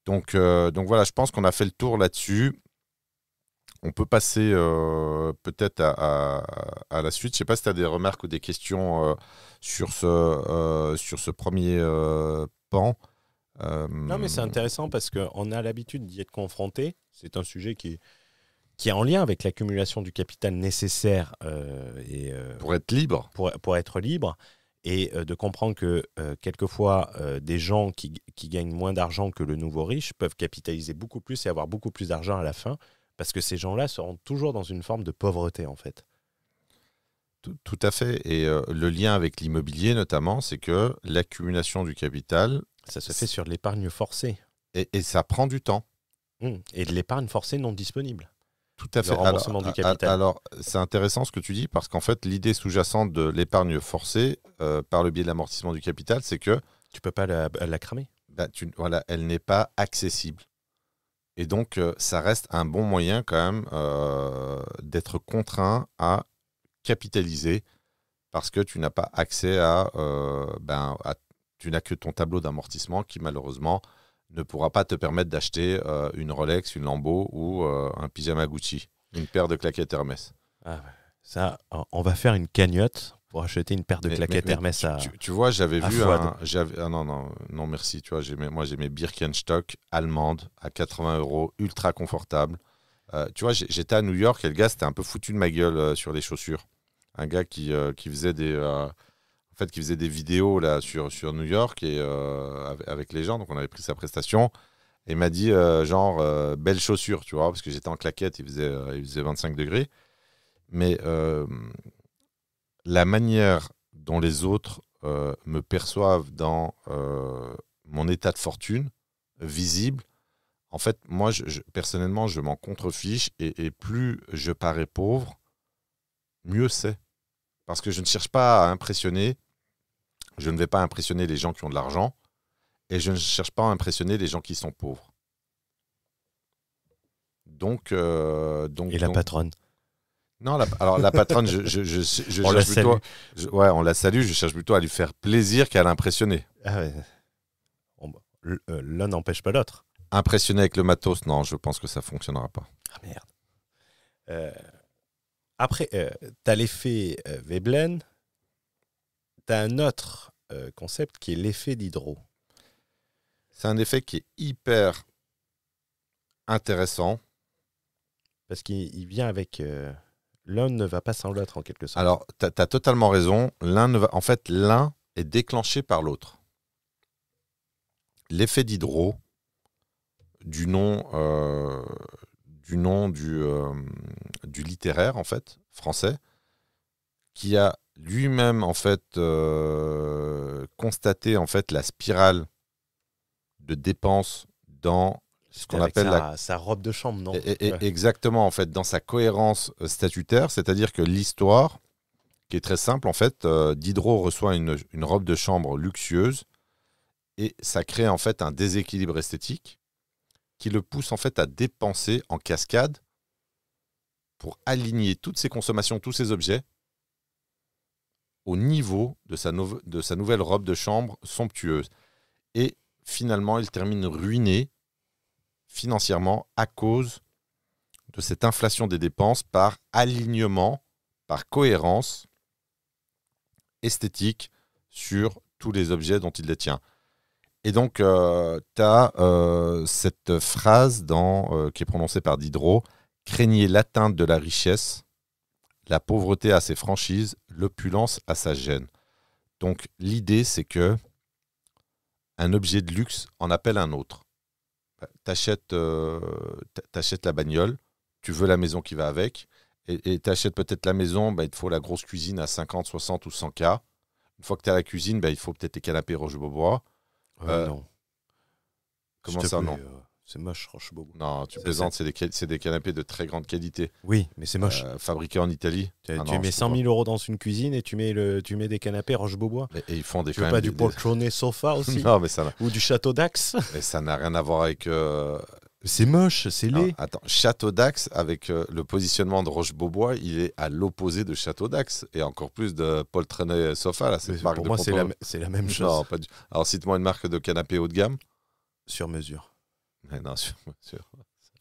Donc voilà, je pense qu'on a fait le tour là-dessus. On peut passer peut-être à la suite. Je ne sais pas si tu as des remarques ou des questions sur ce premier pan. Non, mais c'est intéressant parce qu'on a l'habitude d'y être confronté. C'est un sujet qui est en lien avec l'accumulation du capital nécessaire pour être libre. Pour être libre. Et de comprendre que quelquefois, des gens qui gagnent moins d'argent que le nouveau riche peuvent capitaliser beaucoup plus et avoir beaucoup plus d'argent à la fin, parce que ces gens-là seront toujours dans une forme de pauvreté, en fait. Tout à fait. Et le lien avec l'immobilier, notamment, c'est que l'accumulation du capital... Ça se fait sur de l'épargne forcée. Et ça prend du temps. Et de l'épargne forcée non disponible. Tout à fait. Le remboursement du capital. Alors, c'est intéressant ce que tu dis, parce qu'en fait, l'idée sous-jacente de l'épargne forcée, par le biais de l'amortissement du capital, c'est que... Tu peux pas la cramer. Voilà, elle n'est pas accessible. Et donc, ça reste un bon moyen quand même d'être contraint à capitaliser, parce que tu n'as pas accès tu n'as que ton tableau d'amortissement qui, malheureusement, ne pourra pas te permettre d'acheter une Rolex, une Lambo ou un pyjama Gucci, une paire de claquettes Hermès. Ça, on va faire une cagnotte pour acheter une paire de claquettes Hermès à tu vois, j'avais vu Fouad. Non, merci. Tu vois, j'ai mes Birkenstock allemandes à 80 €, ultra confortables. Tu vois, j'étais à New York et le gars, c'était un peu foutu de ma gueule sur les chaussures. Un gars qui faisait qui faisait des vidéos là sur New York et avec les gens. Donc on avait pris sa prestation et il m'a dit belles chaussures, tu vois, parce que j'étais en claquette, il faisait 25 degrés. Mais la manière dont les autres me perçoivent dans mon état de fortune visible, en fait, moi, personnellement, je m'en contrefiche et plus je parais pauvre, mieux c'est. Parce que je ne cherche pas à impressionner, je ne vais pas impressionner les gens qui ont de l'argent et je ne cherche pas à impressionner les gens qui sont pauvres. Donc la patronne. Non, alors la patronne, je on la salue. On la salue, je cherche plutôt à lui faire plaisir qu'à l'impressionner. Ah ouais. L'un n'empêche pas l'autre. Impressionner avec le matos, non, je pense que ça ne fonctionnera pas. Ah merde. Après, tu as l'effet Veblen, tu as un autre concept qui est l'effet Diderot. C'est un effet qui est hyper intéressant. Parce qu'il vient avec... l'un ne va pas sans l'autre, en quelque sorte. Alors, tu as totalement raison. En fait, l'un est déclenché par l'autre. L'effet Diderot, du nom du littéraire, en fait, français, qui a lui-même, en fait, constaté, en fait, la spirale de dépenses dans ce qu'on appelle sa robe de chambre, non ? Exactement, en fait, dans sa cohérence statutaire, c'est-à-dire que l'histoire, qui est très simple, en fait, Diderot reçoit une robe de chambre luxueuse et ça crée en fait un déséquilibre esthétique qui le pousse en fait à dépenser en cascade pour aligner toutes ses consommations, tous ses objets au niveau de sa nouvelle robe de chambre somptueuse. Et finalement, il termine ruiné financièrement à cause de cette inflation des dépenses par alignement, par cohérence esthétique sur tous les objets dont il détient. Et donc, tu as cette phrase qui est prononcée par Diderot, « Craignez l'atteinte de la richesse, la pauvreté à ses franchises, l'opulence à sa gêne. » Donc, l'idée, c'est que un objet de luxe en appelle un autre. T'achètes la bagnole, tu veux la maison qui va avec, et t'achètes peut-être la maison, il te faut la grosse cuisine à 50, 60 ou 100 K. Une fois que tu as la cuisine, il faut peut-être les canapés Roche-Beaubois. Non. Comment ça, non c'est moche, Roche-Beaubois. Non, tu plaisantes, c'est des canapés de très grande qualité. Oui, mais c'est moche. Fabriqués en Italie. Tu mets 100 000 € dans une cuisine et tu mets des canapés Roche-Beaubois. Et ils font des. Tu veux pas du poltrone sofa aussi? Non, mais ça. Ou du Château d'Axe? Mais ça n'a rien à voir avec. C'est moche, c'est laid. Attends, Château d'Axe, avec le positionnement de Roche-Beaubois, il est à l'opposé de Château d'Axe. Et encore plus de poltrone sofa. Là, pour moi, c'est la même chose. Non, pas du... Alors, cite-moi une marque de canapé haut de gamme. Sur mesure. Mais non, sur mesure.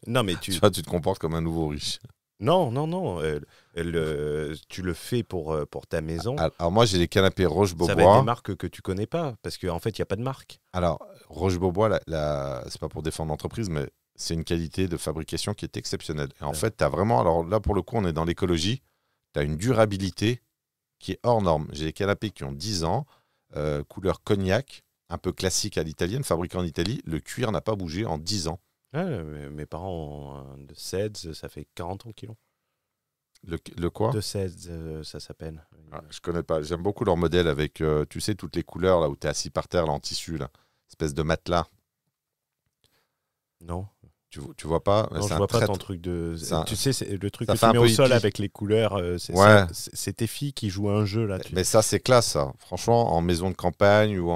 Non, mais tu te comportes comme un nouveau riche. Non. Tu le fais pour ta maison. Alors moi, j'ai des canapés Ça va être des Roche-Beaubois. marques que tu connais pas, parce qu'en fait, il n'y a pas de marque. Alors, Roche-Beaubois, c'est pas pour défendre l'entreprise, mais c'est une qualité de fabrication qui est exceptionnelle. Et en Ouais. fait, tu as vraiment, alors là, pour le coup, on est dans l'écologie, tu as une durabilité qui est hors norme. J'ai des canapés qui ont 10 ans, couleur cognac, un peu classique à l'italienne, fabriqué en Italie. Le cuir n'a pas bougé en 10 ans. Ouais, mes parents ont de CEDS, ça fait 40 ans qu'ils l'ont. Le quoi De CEDS, ça s'appelle. Ah, je connais pas. J'aime beaucoup leur modèle avec, tu sais, toutes les couleurs, là où tu es assis par terre, là, en tissu, là. Espèce de matelas. Non, Tu vois pas non, C'est je un vois pas très- ton truc de. c'est un- Tu sais, c'est le truc ça que fait tu un mets peu au sol hippie. avec les couleurs. Ouais. C'est tes filles qui jouent à un jeu là. Mais ça, c'est classe, ça. Franchement, en maison de campagne ou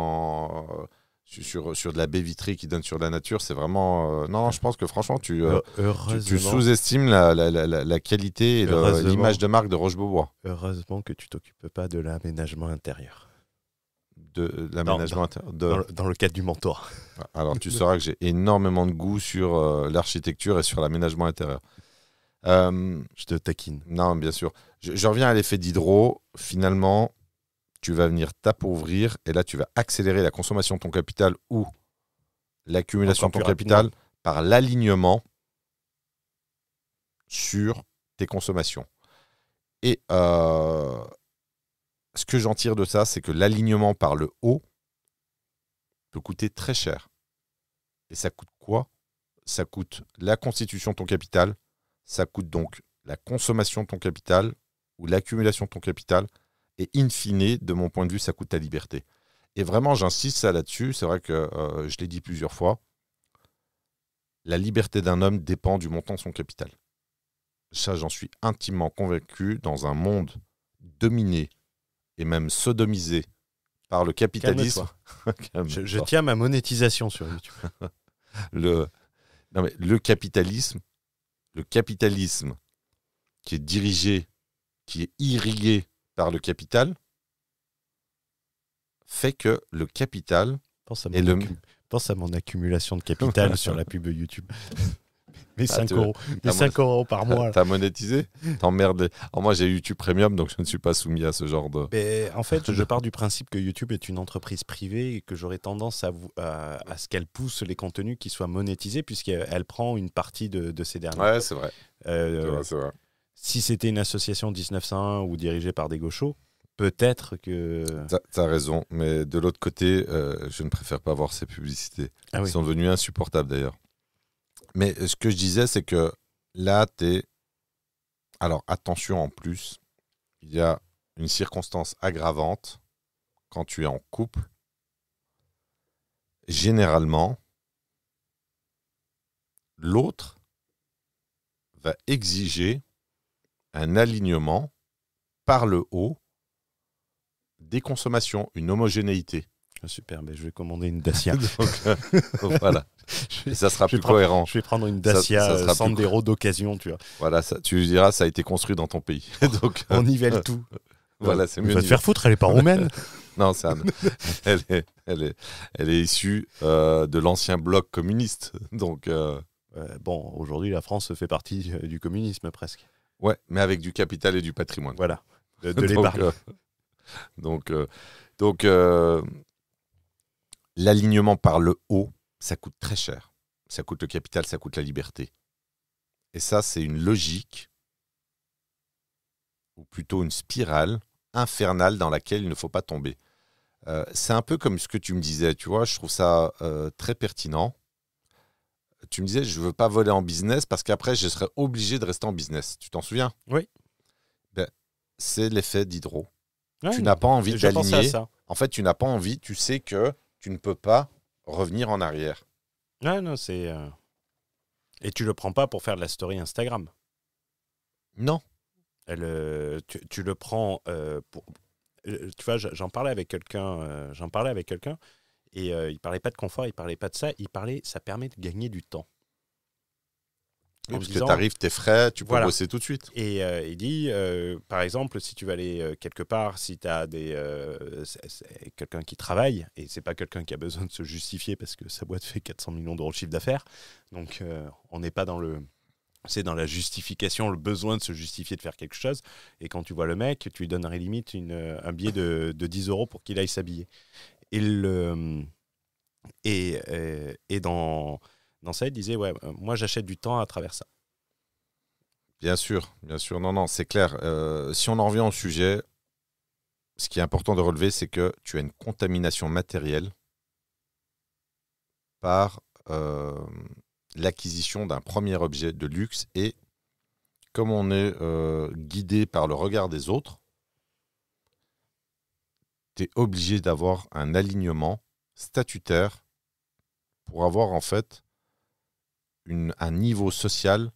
sur de la baie vitrée qui donne sur la nature, c'est vraiment. Non, je pense que franchement, tu Heureusement, sous-estimes la qualité et Heureusement. l'image de marque de Roche-Beaubois, heureusement que tu t'occupes pas de l'aménagement intérieur. de l'aménagement intérieur. Dans le cadre du mentor. Alors, tu sauras que j'ai énormément de goût sur l'architecture et sur l'aménagement intérieur. Je te taquine. Non, bien sûr. Je reviens à l'effet d'hydro. Finalement, tu vas venir t'appauvrir et là, tu vas accélérer la consommation de ton capital ou l'accumulation de ton Encore plus capital par l'alignement sur tes consommations. Et ce que j'en tire de ça, c'est que l'alignement par le haut peut coûter très cher. Et ça coûte quoi ? Ça coûte la constitution de ton capital, ça coûte donc la consommation de ton capital ou l'accumulation de ton capital, et in fine, de mon point de vue, ça coûte ta liberté. Et vraiment, j'insiste ça là-dessus, c'est vrai que je l'ai dit plusieurs fois, la liberté d'un homme dépend du montant de son capital. Ça, j'en suis intimement convaincu, dans un monde dominé et même sodomisé par le capitalisme. Je Calme-toi. tiens ma monétisation sur YouTube. le capitalisme qui est dirigé, qui est irrigué par le capital, fait que le capital Pense Et le- pense à mon accumulation de capital sur la pub YouTube. Mes 5 tu- euros. t'as Mes 5 euros par mois. là. t'as monétisé, t'emmerdes. Alors moi j'ai YouTube Premium, donc je ne suis pas soumis à ce genre de. Mais en fait, je pars du principe que YouTube est une entreprise privée et que j'aurais tendance à ce qu'elle pousse les contenus qui soient monétisés, puisqu'elle prend une partie de ces derniers. Ouais, c'est vrai. Euh, C'est vrai. Si c'était une association 1901 ou dirigée par des gauchos, peut-être que. T'as raison, mais de l'autre côté, je ne préfère pas voir ces publicités. Ah oui. Ils sont devenus insupportables d'ailleurs. Mais ce que je disais, c'est que là, t'es. Alors attention en plus, il y a une circonstance aggravante quand tu es en couple. Généralement, l'autre va exiger un alignement par le haut des consommations, une homogénéité. Ah, super, mais je vais commander une Dacia. Donc, voilà. Et ça sera plus cohérent. Je vais prendre une Dacia Ça sera plus Sandero d'occasion, tu vois. Voilà, tu diras, ça a été construit dans ton pays. Donc, On nivelle tout. voilà, c'est Tu mieux. vas te faire foutre, elle est pas roumaine. Non, elle est issue de l'ancien bloc communiste. Donc, Bon, aujourd'hui, la France fait partie du communisme presque. ouais, mais avec du capital et du patrimoine. Voilà, de Donc, l'épargne. donc, l'alignement par le haut, ça coûte très cher. Ça coûte le capital, ça coûte la liberté. Et ça, c'est une logique, ou plutôt une spirale infernale dans laquelle il ne faut pas tomber. C'est un peu comme ce que tu me disais, tu vois, je trouve ça très pertinent. Tu me disais, je ne veux pas voler en business parce qu'après, je serais obligé de rester en business. Tu t'en souviens ? Oui. Ben, c'est l'effet d'hydro. Ouais, Tu n'as pas envie je pensais à d'aligner. ça. En fait, tu n'as pas envie, tu sais que tu ne peux pas revenir en arrière. Ouais, non, c'est. Et tu le prends pas pour faire de la story Instagram. Non. Tu le prends pour. Tu vois, j'en parlais avec quelqu'un. Et il parlait pas de confort, il parlait pas de ça. Il parlait, ça permet de gagner du temps. Oui, En parce disant- que tu arrives, tu es frais, tu peux Voilà. bosser tout de suite. Et il dit, par exemple, si tu vas aller quelque part, si tu as c'est quelqu'un qui travaille, et c'est pas quelqu'un qui a besoin de se justifier parce que sa boîte fait 400 millions d'euros de chiffre d'affaires, donc on n'est pas dans le c'est dans la justification, le besoin de se justifier de faire quelque chose. Et quand tu vois le mec, tu lui donnerais limite un billet de 10 euros pour qu'il aille s'habiller. Et, dans ça, il disait, ouais, moi j'achète du temps à travers ça. Bien sûr. Non, c'est clair. Si on en revient au sujet, ce qui est important de relever, c'est que tu as une contamination matérielle par l'acquisition d'un premier objet de luxe. Et comme on est guidé par le regard des autres, tu es obligé d'avoir un alignement statutaire pour avoir en fait un niveau social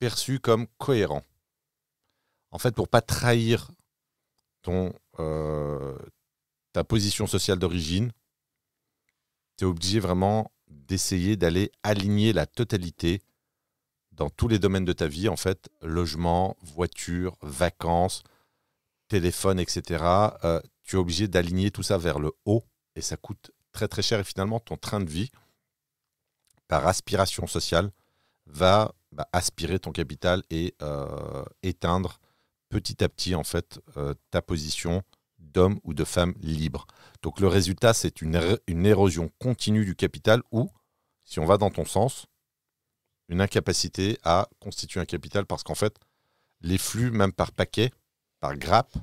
perçu comme cohérent. En fait, pour pas trahir ta position sociale d'origine, tu es obligé vraiment d'essayer d'aller aligner la totalité dans tous les domaines de ta vie, en fait, logement, voiture, vacances, téléphone, etc. Tu es obligé d'aligner tout ça vers le haut et ça coûte très très cher. Et finalement, ton train de vie, par aspiration sociale, va aspirer ton capital et éteindre petit à petit en fait ta position d'homme ou de femme libre. Donc le résultat, c'est une érosion continue du capital ou, si on va dans ton sens, une incapacité à constituer un capital parce qu'en fait, les flux, même par paquet, par grappe,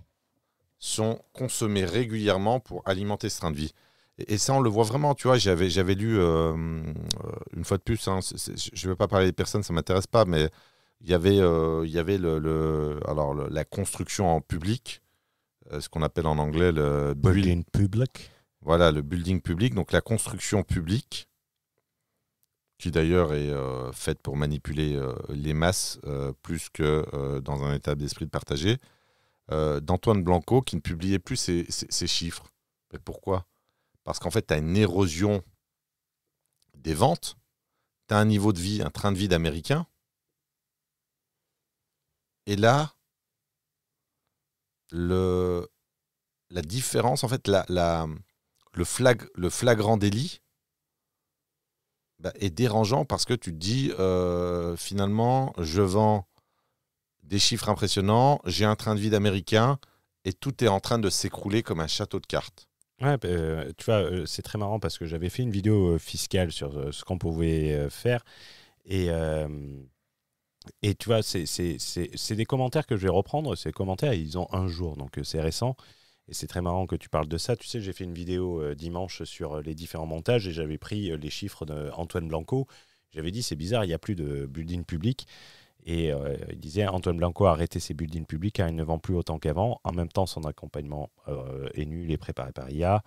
sont consommés régulièrement pour alimenter ce train de vie. Et ça, on le voit vraiment, tu vois, j'avais lu, une fois de plus, hein, je ne vais pas parler des personnes, ça ne m'intéresse pas, mais il y avait la construction en public, ce qu'on appelle en anglais le building public. Voilà, le building public, donc la construction publique, qui d'ailleurs est faite pour manipuler les masses plus que dans un état d'esprit de partager, d'Antoine Blanco, qui ne publiait plus ses chiffres. Mais pourquoi ? Parce qu'en fait, tu as une érosion des ventes, tu as un niveau de vie, un train de vie d'Américain. Et là, la différence, en fait, le flagrant délit est dérangeant parce que tu te dis, finalement, je vends des chiffres impressionnants, j'ai un train de vie d'Américain et tout est en train de s'écrouler comme un château de cartes. Ouais, tu vois, c'est très marrant parce que j'avais fait une vidéo fiscale sur ce qu'on pouvait faire et tu vois, c'est des commentaires que je vais reprendre. Ces commentaires, ils ont un jour, donc c'est récent et c'est très marrant que tu parles de ça. Tu sais, j'ai fait une vidéo dimanche sur les différents montages et j'avais pris les chiffres d'Antoine Blanco. J'avais dit, c'est bizarre, il n'y a plus de building public. Et il disait, Antoine Blanco a arrêté ses buildings publics car il ne vend plus autant qu'avant. En même temps, son accompagnement est nul et préparé par IA.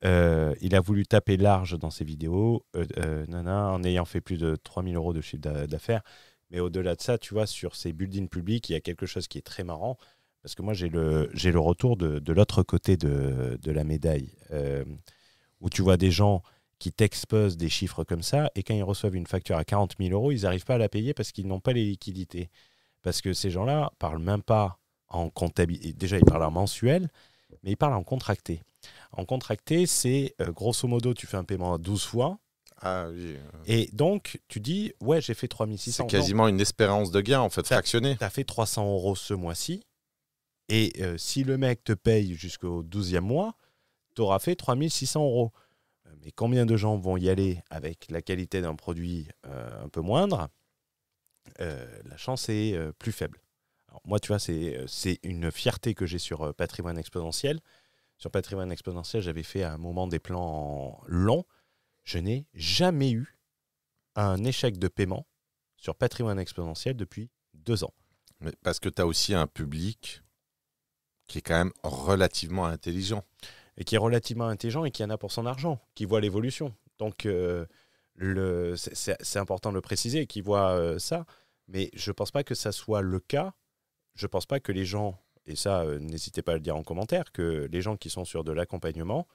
Il a voulu taper large dans ses vidéos, en ayant fait plus de 3 000 € de chiffre d'affaires. Mais au-delà de ça, tu vois, sur ces buildings publics, il y a quelque chose qui est très marrant. Parce que moi, j'ai le retour de l'autre côté de la médaille, où tu vois des gens qui t'exposent des chiffres comme ça, et quand ils reçoivent une facture à 40 000 € ils n'arrivent pas à la payer parce qu'ils n'ont pas les liquidités. Parce que ces gens-là ne parlent même pas en comptabilité. Déjà, ils parlent en mensuel, mais ils parlent en contracté. En contracté, c'est grosso modo, tu fais un paiement à 12 fois. Ah oui. Et donc, tu dis, ouais, j'ai fait 3 600. C'est quasiment une espérance de gain, en fait, fractionnée. Tu as fait 300 € ce mois-ci, et si le mec te paye jusqu'au 12e mois, tu auras fait 3 600 €. Mais combien de gens vont y aller avec la qualité d'un produit un peu moindre ? La chance est plus faible. Alors moi, tu vois, c'est une fierté que j'ai sur Patrimoine Exponentiel. Sur Patrimoine Exponentiel, j'avais fait à un moment des plans longs. Je n'ai jamais eu un échec de paiement sur Patrimoine Exponentiel depuis 2 ans. Mais parce que tu as aussi un public qui est quand même relativement intelligent. Et qui est relativement intelligent et qui en a pour son argent, qui voit l'évolution. Donc, c'est important de le préciser, qui voit ça. Mais je ne pense pas que ça soit le cas. Je ne pense pas que les gens, et ça, n'hésitez pas à le dire en commentaire, que les gens qui sont sur de l'accompagnement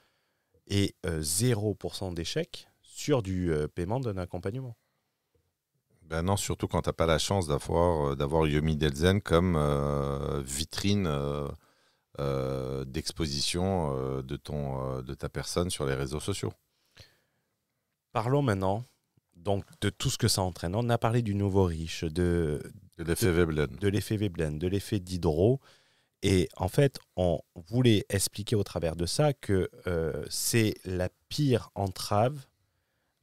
aient 0% d'échec sur du paiement d'un accompagnement. Ben non, surtout quand tu n'as pas la chance d'avoir Yomi Delzen comme vitrine d'exposition de ta personne sur les réseaux sociaux. Parlons maintenant donc de tout ce que ça entraîne. On a parlé du nouveau riche, De l'effet Veblen. de l'effet Veblen, de l'effet Diderot. Et en fait, on voulait expliquer au travers de ça que c'est la pire entrave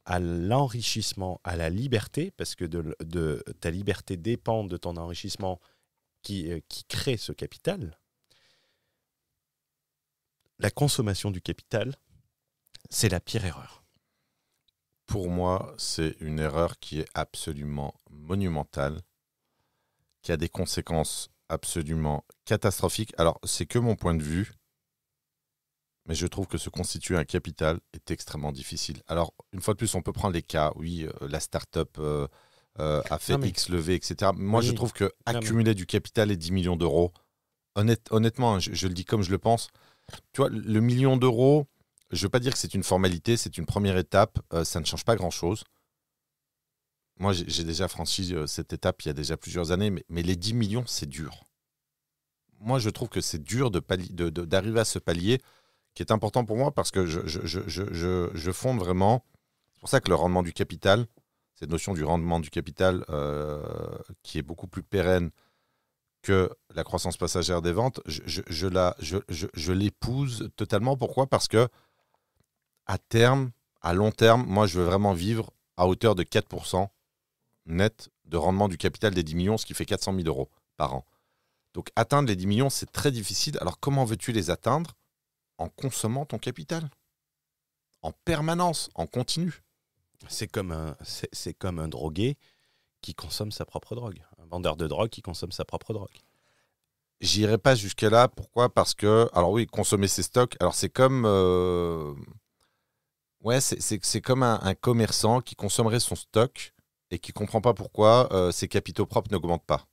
à l'enrichissement, à la liberté, parce que de ta liberté dépend de ton enrichissement qui crée ce capital. La consommation du capital, c'est la pire erreur. Pour moi, c'est une erreur qui est absolument monumentale, qui a des conséquences absolument catastrophiques. Alors, c'est que mon point de vue, mais je trouve que se constituer un capital est extrêmement difficile. Alors, une fois de plus, on peut prendre les cas. Oui, la start-up a fait X levée, etc. Moi, Oui. je trouve que accumuler du capital et 10 millions d'euros, honnêtement, je le dis comme je le pense, tu vois, le million d'euros, je ne veux pas dire que c'est une formalité, c'est une première étape, ça ne change pas grand-chose. Moi, j'ai déjà franchi cette étape il y a déjà plusieurs années, mais les 10 millions, c'est dur. Moi, je trouve que c'est dur d'arriver à ce palier qui est important pour moi parce que je fonde vraiment. C'est pour ça que le rendement du capital, cette notion du rendement du capital qui est beaucoup plus pérenne que la croissance passagère des ventes, je l'épouse totalement. Pourquoi ? Parce que à terme, à long terme, moi, je veux vraiment vivre à hauteur de 4% net de rendement du capital des 10 millions, ce qui fait 400 000 euros par an. Donc, atteindre les 10 millions, c'est très difficile. Alors, comment veux-tu les atteindre ? En consommant ton capital. En permanence, en continu. C'est comme un drogué qui consomme sa propre drogue. Un vendeur de drogue qui consomme sa propre drogue. J'irai pas jusqu'à là. Pourquoi ? Parce que, alors oui, consommer ses stocks, alors c'est comme... c'est comme un commerçant qui consommerait son stock et qui ne comprend pas pourquoi ses capitaux propres n'augmentent pas.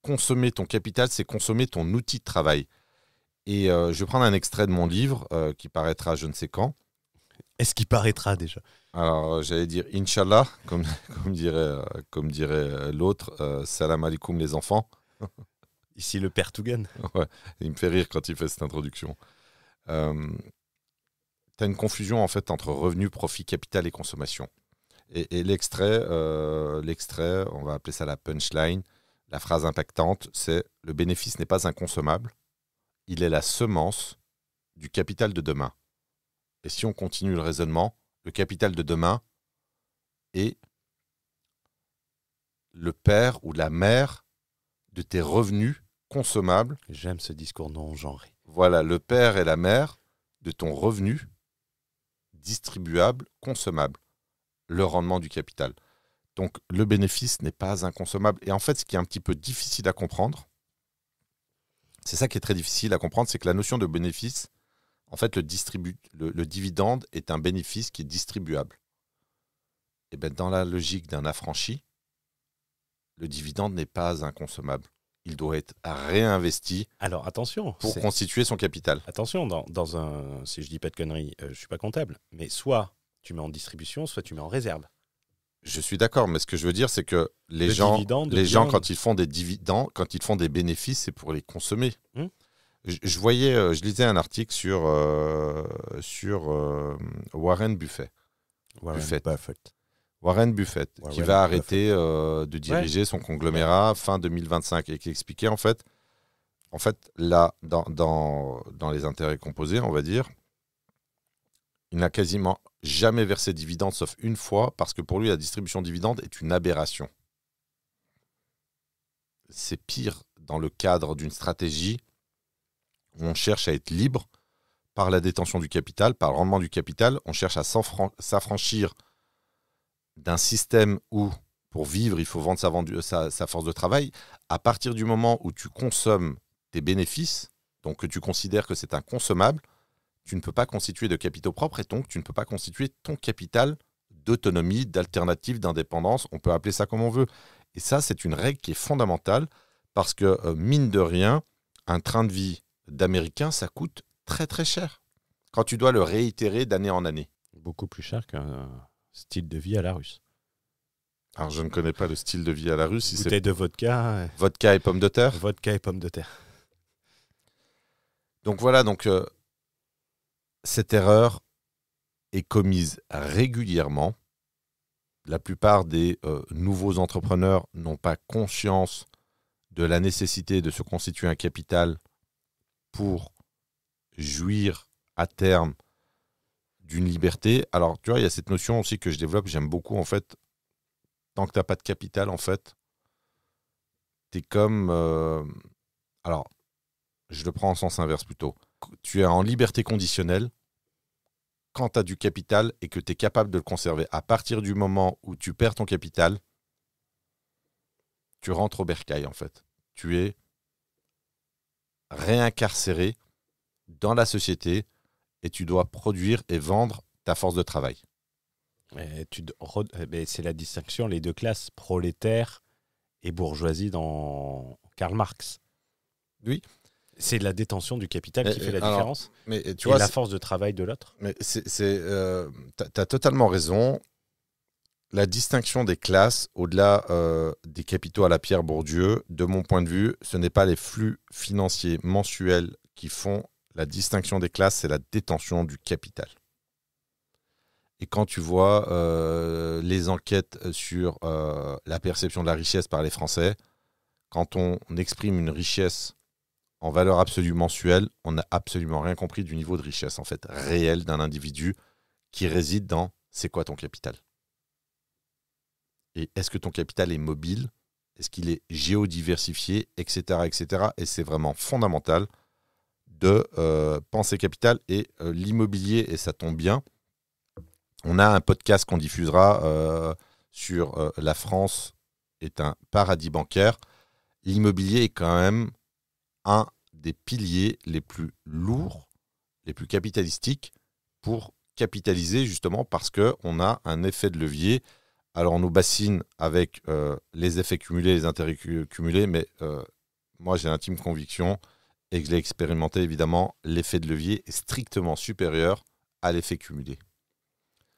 Consommer ton capital, c'est consommer ton outil de travail. Et je vais prendre un extrait de mon livre qui paraîtra je ne sais quand. Est-ce qu'il paraîtra déjà ? Alors, j'allais dire Inch'Allah, comme dirait l'autre, salam alaikum les enfants. Ici, le père Tougan. Ouais, il me fait rire quand il fait cette introduction. Tu as une confusion en fait entre revenu, profit, capital et consommation. Et l'extrait, on va appeler ça la punchline, la phrase impactante, c'est « Le bénéfice n'est pas inconsommable, il est la semence du capital de demain ». Et si on continue le raisonnement, le capital de demain est le père ou la mère de tes revenus consommables. J'aime ce discours non genré. Voilà, le père et la mère de ton revenu distribuable, consommable, le rendement du capital. Donc, le bénéfice n'est pas inconsommable. Et en fait, ce qui est un petit peu difficile à comprendre, c'est ça qui est très difficile à comprendre, c'est que la notion de bénéfice, en fait, le dividende est un bénéfice qui est distribuable. Et bien, dans la logique d'un affranchi, le dividende n'est pas inconsommable. Il doit être réinvesti. Alors, attention. Pour constituer son capital. Attention, dans un, si je dis pas de conneries, je suis pas comptable, mais soit tu mets en distribution, soit tu mets en réserve. Je suis d'accord, mais ce que je veux dire, c'est que les gens, quand ils font des dividendes, quand ils font des bénéfices, c'est pour les consommer. Je lisais un article sur Warren Buffett. Warren Buffett, qui va arrêter de diriger son conglomérat fin 2025 et qui expliquait en fait là, dans les intérêts composés, on va dire, il n'a quasiment jamais versé de dividendes sauf une fois parce que pour lui, la distribution de dividendes est une aberration. C'est pire dans le cadre d'une stratégie où on cherche à être libre par la détention du capital, par le rendement du capital. On cherche à s'affranchir d'un système où, pour vivre, il faut vendre sa force de travail. À partir du moment où tu consommes tes bénéfices, donc que tu considères que c'est un consommable, tu ne peux pas constituer de capitaux propres et donc tu ne peux pas constituer ton capital d'autonomie, d'alternative, d'indépendance. On peut appeler ça comme on veut. Et ça, c'est une règle qui est fondamentale parce que, mine de rien, un train de vie d'Américain, ça coûte très très cher quand tu dois le réitérer d'année en année. Beaucoup plus cher qu'un style de vie à la russe. Alors, je ne connais pas le style de vie à la russe. Si bouteille de vodka. Vodka et pommes de terre. Vodka et pommes de terre. Donc voilà, cette erreur est commise régulièrement. La plupart des nouveaux entrepreneurs n'ont pas conscience de la nécessité de se constituer un capital pour jouir à terme d'une liberté. Alors, tu vois, il y a cette notion aussi que je développe, j'aime beaucoup, en fait, tant que tu n'as pas de capital, en fait, tu es comme... alors, je le prends en sens inverse plutôt. Tu es en liberté conditionnelle quand tu as du capital et que tu es capable de le conserver. À partir du moment où tu perds ton capital, tu rentres au bercail, en fait. Tu es réincarcéré dans la société et tu dois produire et vendre ta force de travail. C'est la distinction, les deux classes, prolétaire et bourgeoisie dans Karl Marx. Oui. C'est la détention du capital qui fait la différence. Mais tu et vois, la force de travail de l'autre. Mais tu as totalement raison. La distinction des classes, au-delà des capitaux à la Pierre Bourdieu, de mon point de vue, ce n'est pas les flux financiers mensuels qui font la distinction des classes, c'est la détention du capital. Et quand tu vois les enquêtes sur la perception de la richesse par les Français, quand on exprime une richesse en valeur absolue mensuelle, on n'a absolument rien compris du niveau de richesse en fait réel d'un individu qui réside dans c'est quoi ton capital ? Et est-ce que ton capital est mobile ? Est-ce qu'il est géodiversifié, etc., etc. Et c'est vraiment fondamental de penser capital et l'immobilier, et ça tombe bien. On a un podcast qu'on diffusera sur la France est un paradis bancaire. L'immobilier est quand même un des piliers les plus lourds, les plus capitalistiques pour capitaliser justement parce qu'on a un effet de levier. Alors on nous bassine avec les effets cumulés, les intérêts cumulés, mais moi j'ai l'intime conviction et que je l'ai expérimenté évidemment, l'effet de levier est strictement supérieur à l'effet cumulé.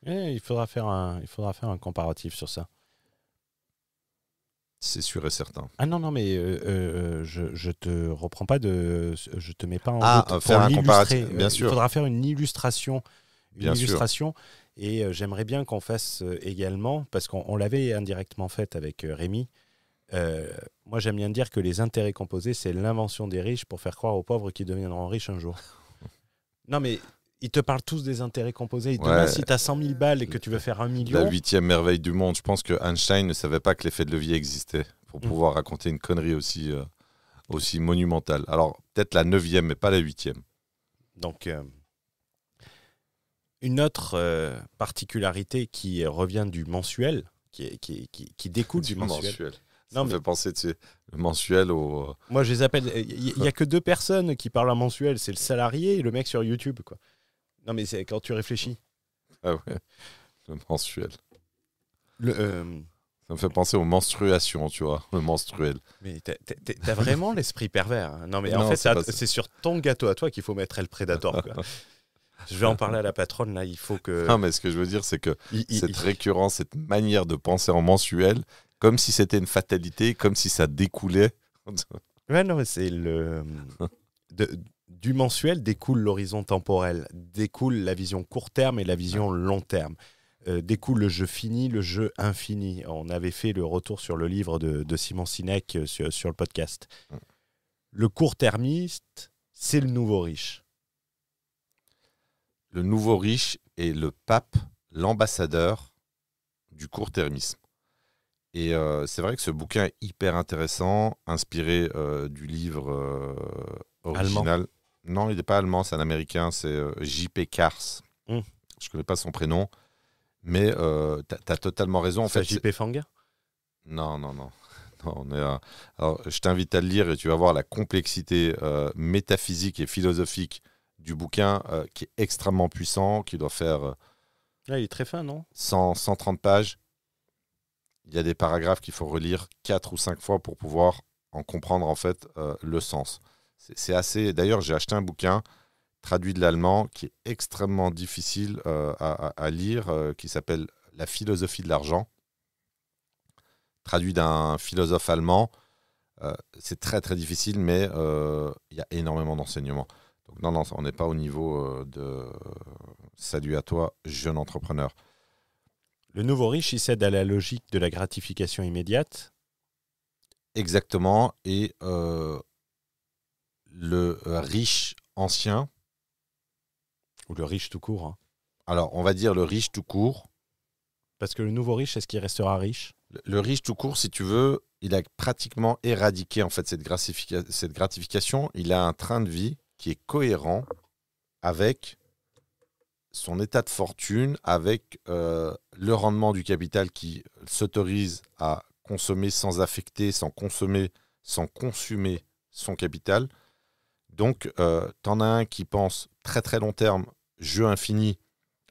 Et il faudra faire un comparatif sur ça. C'est sûr et certain. Ah non, mais je te reprends pas je te mets pas en doute faire pour un comparatif, l'illustrer. bien sûr. Il faudra faire une illustration. Bien sûr. Et j'aimerais bien qu'on fasse également, parce qu'on l'avait indirectement fait avec Rémi, moi j'aime bien dire que les intérêts composés, c'est l'invention des riches pour faire croire aux pauvres qu'ils deviendront riches un jour. Non mais ils te parlent tous des intérêts composés. Demain, si tu as 100 000 balles et que tu veux faire 1 million... La 8e merveille du monde. Je pense que Einstein ne savait pas que l'effet de levier existait pour pouvoir raconter une connerie aussi monumentale. Alors, peut-être la 9e, mais pas la 8e. Donc, une autre particularité qui revient du mensuel, qui découle du mensuel. Ça me fait penser, tu sais, le mensuel au... Moi, je les appelle... Il n'y a que 2 personnes qui parlent en mensuel. C'est le salarié et le mec sur YouTube, quoi. Non, mais c'est quand tu réfléchis. Ah ouais, le mensuel. Ça me fait penser aux menstruations, tu vois, le menstruel. Mais t'as vraiment l'esprit pervers. Hein. Non, mais en fait, c'est sur ton gâteau à toi qu'il faut mettre El Predator, quoi. Je vais en parler à la patronne, là, il faut que... Non, mais ce que je veux dire, c'est que cette récurrence, cette manière de penser en mensuel, comme si c'était une fatalité, comme si ça découlait. Ouais, non, mais c'est du mensuel découle l'horizon temporel, découle la vision court terme et la vision long terme. Découle le jeu fini, le jeu infini. On avait fait le retour sur le livre de Simon Sinek sur le podcast. Le court-termiste, c'est le nouveau riche. Le nouveau riche est le pape, l'ambassadeur du court-termisme. Et c'est vrai que ce bouquin est hyper intéressant, inspiré du livre original. Allemand. Non, il n'est pas allemand, c'est un américain, c'est J.P. Cars. Je ne connais pas son prénom, mais tu as totalement raison. En fait, J.P. Fanga ? Non. Alors, je t'invite à le lire et tu vas voir la complexité métaphysique et philosophique du bouquin qui est extrêmement puissant, qui doit faire il est très fin, non ? 130 pages. Il y a des paragraphes qu'il faut relire 4 ou 5 fois pour pouvoir en comprendre en fait le sens. C'est assez. D'ailleurs, j'ai acheté un bouquin traduit de l'allemand qui est extrêmement difficile à lire, qui s'appelle La philosophie de l'argent, traduit d'un philosophe allemand. C'est très très difficile, mais il y a énormément d'enseignements. Donc non, on n'est pas au niveau Salut à toi, jeune entrepreneur. Le nouveau riche, il cède à la logique de la gratification immédiate. Exactement. Et le riche ancien, Ou le riche tout court. Hein. alors on va dire le riche tout court. Parce que le nouveau riche, est-ce qu'il restera riche? Le riche tout court, si tu veux, il a pratiquement éradiqué en fait cette gratification. Il a un train de vie qui est cohérent avec son état de fortune, avec le rendement du capital qui s'autorise à consommer sans affecter, sans consumer son capital. Donc, tu en as un qui pense très très long terme, jeu infini,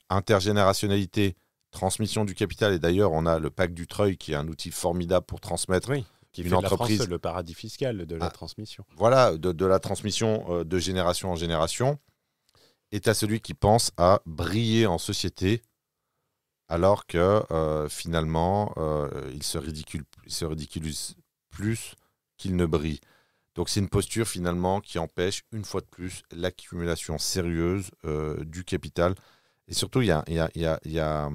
intergénérationnalité, transmission du capital. Et d'ailleurs, on a le pacte du Treuil qui est un outil formidable pour transmettre Qui une fait de la entreprise. France le paradis fiscal de la transmission. Voilà, de la transmission de génération en génération. Et tu as celui qui pense à briller en société alors que finalement, il se ridiculise plus qu'il ne brille. Donc c'est une posture finalement qui empêche une fois de plus l'accumulation sérieuse du capital. Et surtout, il y a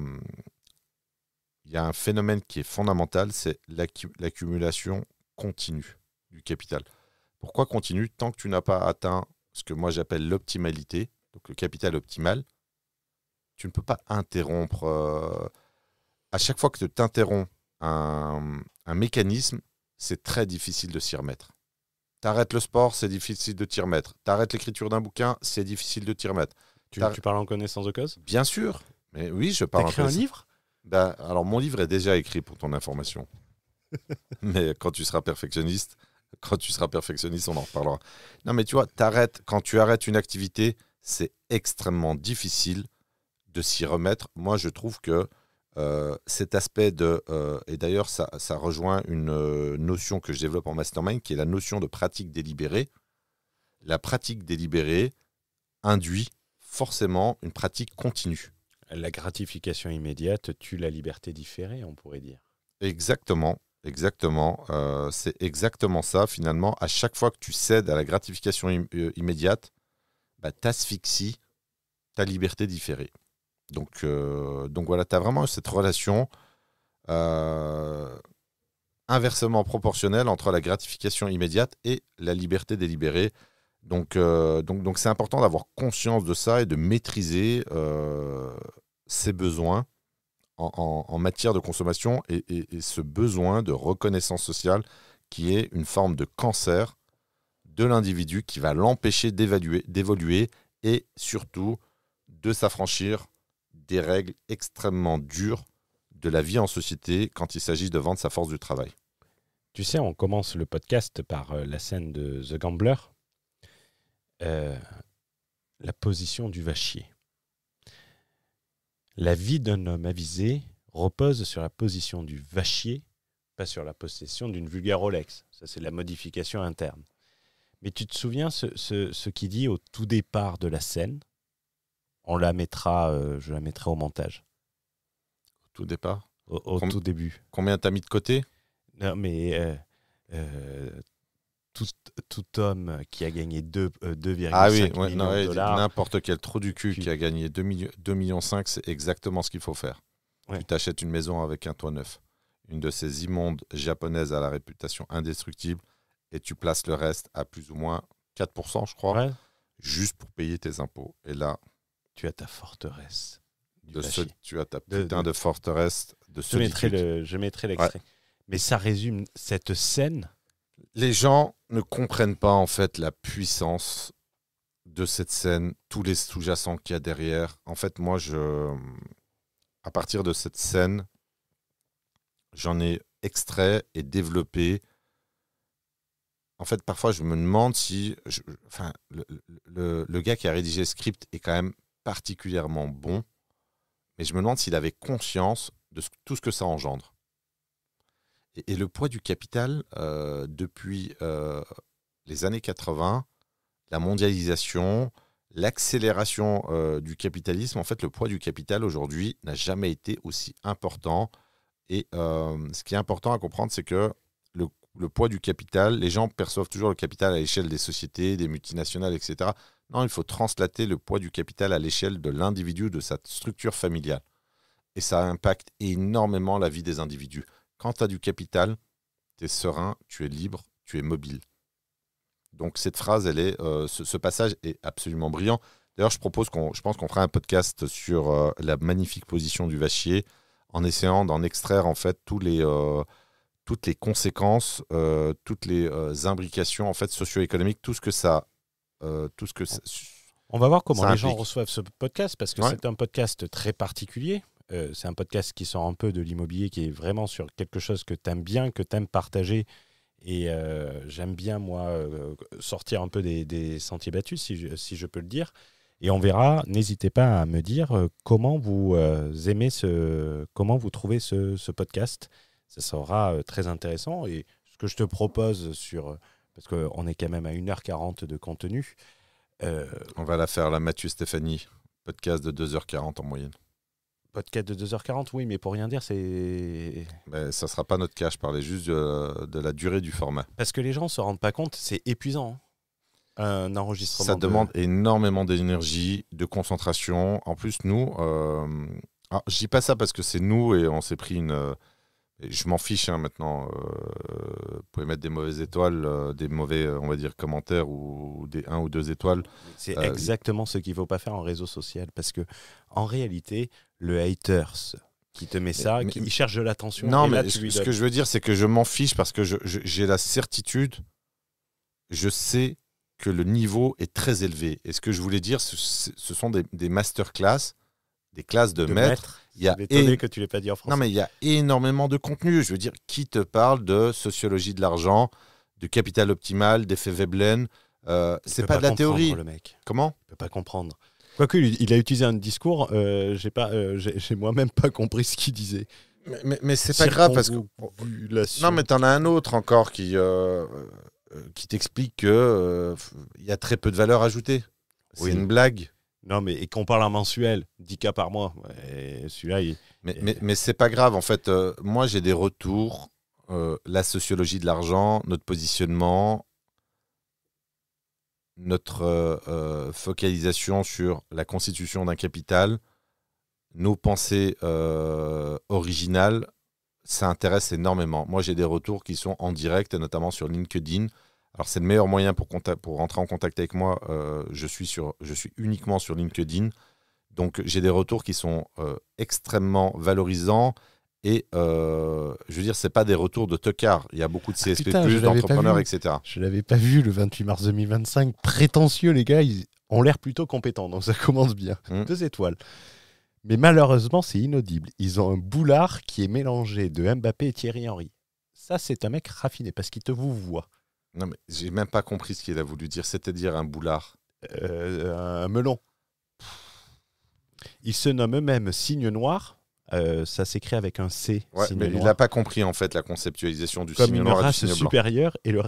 un phénomène qui est fondamental, c'est l'accumulation continue du capital. Pourquoi continue? Tant que tu n'as pas atteint ce que moi j'appelle l'optimalité, donc le capital optimal, tu ne peux pas interrompre. À chaque fois que tu interromps un mécanisme, c'est très difficile de s'y remettre. T'arrêtes le sport, c'est difficile de t'y remettre. T'arrêtes l'écriture d'un bouquin, c'est difficile de t'y remettre. Tu parles en connaissance de cause? Bien sûr, mais oui, je parle. T'as écrit un livre? Ben, alors, mon livre est déjà écrit pour ton information. Mais quand tu seras perfectionniste, on en reparlera. Non, mais tu vois, quand tu arrêtes une activité, c'est extrêmement difficile de s'y remettre. Moi, je trouve que cet aspect et d'ailleurs, ça rejoint une notion que je développe en mastermind, qui est la notion de pratique délibérée. La pratique délibérée induit forcément une pratique continue. La gratification immédiate tue la liberté différée, on pourrait dire. Exactement. C'est exactement ça, finalement. À chaque fois que tu cèdes à la gratification immédiate, bah, tu asphyxies ta liberté différée. Donc voilà, tu as vraiment cette relation inversement proportionnelle entre la gratification immédiate et la liberté délibérée. Donc c'est important d'avoir conscience de ça et de maîtriser ses besoins en matière de consommation et ce besoin de reconnaissance sociale qui est une forme de cancer de l'individu qui va l'empêcher d'évoluer et surtout de s'affranchir des règles extrêmement dures de la vie en société quand il s'agit de vendre sa force du travail. Tu sais, on commence le podcast par la scène de The Gambler. La position du vachier. La vie d'un homme avisé repose sur la position du vachier, pas sur la possession d'une vulgaire Rolex. Ça, c'est la modification interne. Mais tu te souviens ce qu'il dit au tout départ de la scène? Je la mettrai au montage. Au tout départ? Au tout début. Combien t'as mis de côté? Non, mais tout homme qui a gagné 2,5 millions de dollars... N'importe quel trou du cul qui a gagné 2,5 millions, c'est exactement ce qu'il faut faire. Ouais. Tu t'achètes une maison avec un toit neuf, une de ces immondes japonaises à la réputation indestructible, et tu places le reste à plus ou moins 4%, je crois, juste pour payer tes impôts. Et là, tu as ta forteresse. Tu as ta putain de forteresse de solitude. Je mettrai l'extrait. Ouais. Mais ça résume cette scène. Les gens ne comprennent pas en fait la puissance de cette scène, tous les sous-jacents qu'il y a derrière. En fait, moi, à partir de cette scène, j'en ai extrait et développé. En fait, parfois, je me demande si... le gars qui a rédigé le script est quand même particulièrement bon, mais je me demande s'il avait conscience de tout ce que ça engendre. Et le poids du capital, depuis les années 80, la mondialisation, l'accélération du capitalisme, en fait, le poids du capital aujourd'hui n'a jamais été aussi important. Et ce qui est important à comprendre, c'est que le poids du capital, les gens perçoivent toujours le capital à l'échelle des sociétés, des multinationales, etc. Non, il faut translater le poids du capital à l'échelle de l'individu, de sa structure familiale. Et ça impacte énormément la vie des individus. Quand tu as du capital, tu es serein, tu es libre, tu es mobile. Donc cette phrase, ce passage est absolument brillant. D'ailleurs, je pense qu'on fera un podcast sur la magnifique position du vachier, en essayant d'en extraire en fait toutes les conséquences, toutes les imbrications en fait socio-économiques, tout ce que ça. On va voir comment les implique. gens reçoivent ce podcast, parce que c'est un podcast très particulier. C'est un podcast qui sort un peu de l'immobilier, qui est vraiment sur quelque chose que tu aimes bien, que tu aimes partager. Et j'aime bien, moi, sortir un peu des sentiers battus, si je peux le dire. Et on verra, n'hésitez pas à me dire comment vous comment vous trouvez ce podcast. Ça sera très intéressant. Et ce que je te propose parce qu'on est quand même à 1h40 de contenu. On va la faire, la Mathieu Stéphanie, podcast de 2h40 en moyenne. Podcast de 2h40, oui, mais pour rien dire, c'est... Mais ça ne sera pas notre cas, je parlais juste de la durée du format. Parce que les gens ne se rendent pas compte, c'est épuisant, un enregistrement. Ça demande énormément d'énergie, de concentration. En plus, nous, je dis pas ça parce que c'est nous et on s'est pris une... je m'en fiche maintenant. Vous pouvez mettre des mauvaises étoiles, des mauvais, on va dire, commentaires ou des 1 ou 2 étoiles. C'est exactement ce qu'il ne faut pas faire en réseau social. Parce que en réalité, le haters qui te met ça, il cherche de l'attention. Non, et mais là, ce que je veux dire, c'est que je m'en fiche parce que j'ai la certitude, je sais que le niveau est très élevé. Et ce que je voulais dire, ce sont des masterclass, des classes de maîtres. Il y a étonné que tu ne l'aies pas dit en français. Non, mais il y a énormément de contenu. Je veux dire, qui te parle de sociologie de l'argent, de capital optimal, d'effet Veblen c'est pas de la théorie. Le mec. Comment ? Il ne peut pas comprendre. Quoique, il a utilisé un discours, j'ai moi-même pas compris ce qu'il disait. Mais c'est pas grave parce que... Non, mais t'en as un autre encore qui t'explique qu'il y a très peu de valeur ajoutée. C'est une blague. Non, mais et qu'on parle en mensuel, 10 cas par mois. Et celui-là, mais c'est pas grave. En fait, moi, j'ai des retours. La sociologie de l'argent, notre positionnement, notre focalisation sur la constitution d'un capital, nos pensées originales, ça intéresse énormément. Moi, j'ai des retours qui sont en direct, notamment sur LinkedIn. Alors, c'est le meilleur moyen pour rentrer en contact avec moi. Je suis uniquement sur LinkedIn. Donc, j'ai des retours qui sont extrêmement valorisants. Et je veux dire, ce n'est pas des retours de tocards. Il y a beaucoup de CSP+, d'entrepreneurs, etc. Je ne l'avais pas vu le 28 mars 2025. Prétentieux, les gars, ils ont l'air plutôt compétents. Donc, ça commence bien. 2 étoiles. Mais malheureusement, c'est inaudible. Ils ont un boulard qui est mélangé de Mbappé et Thierry Henry. Ça, c'est un mec raffiné parce qu'il te vous voit. Non, mais j'ai même pas compris ce qu'il a voulu dire. C'est-à-dire un boulard. Un melon. Ils se nomment eux-mêmes Signe Noir. Ça s'écrit avec un C. Ouais, mais il n'a pas compris en fait la conceptualisation du signe noir et du signe blanc. Supérieure et le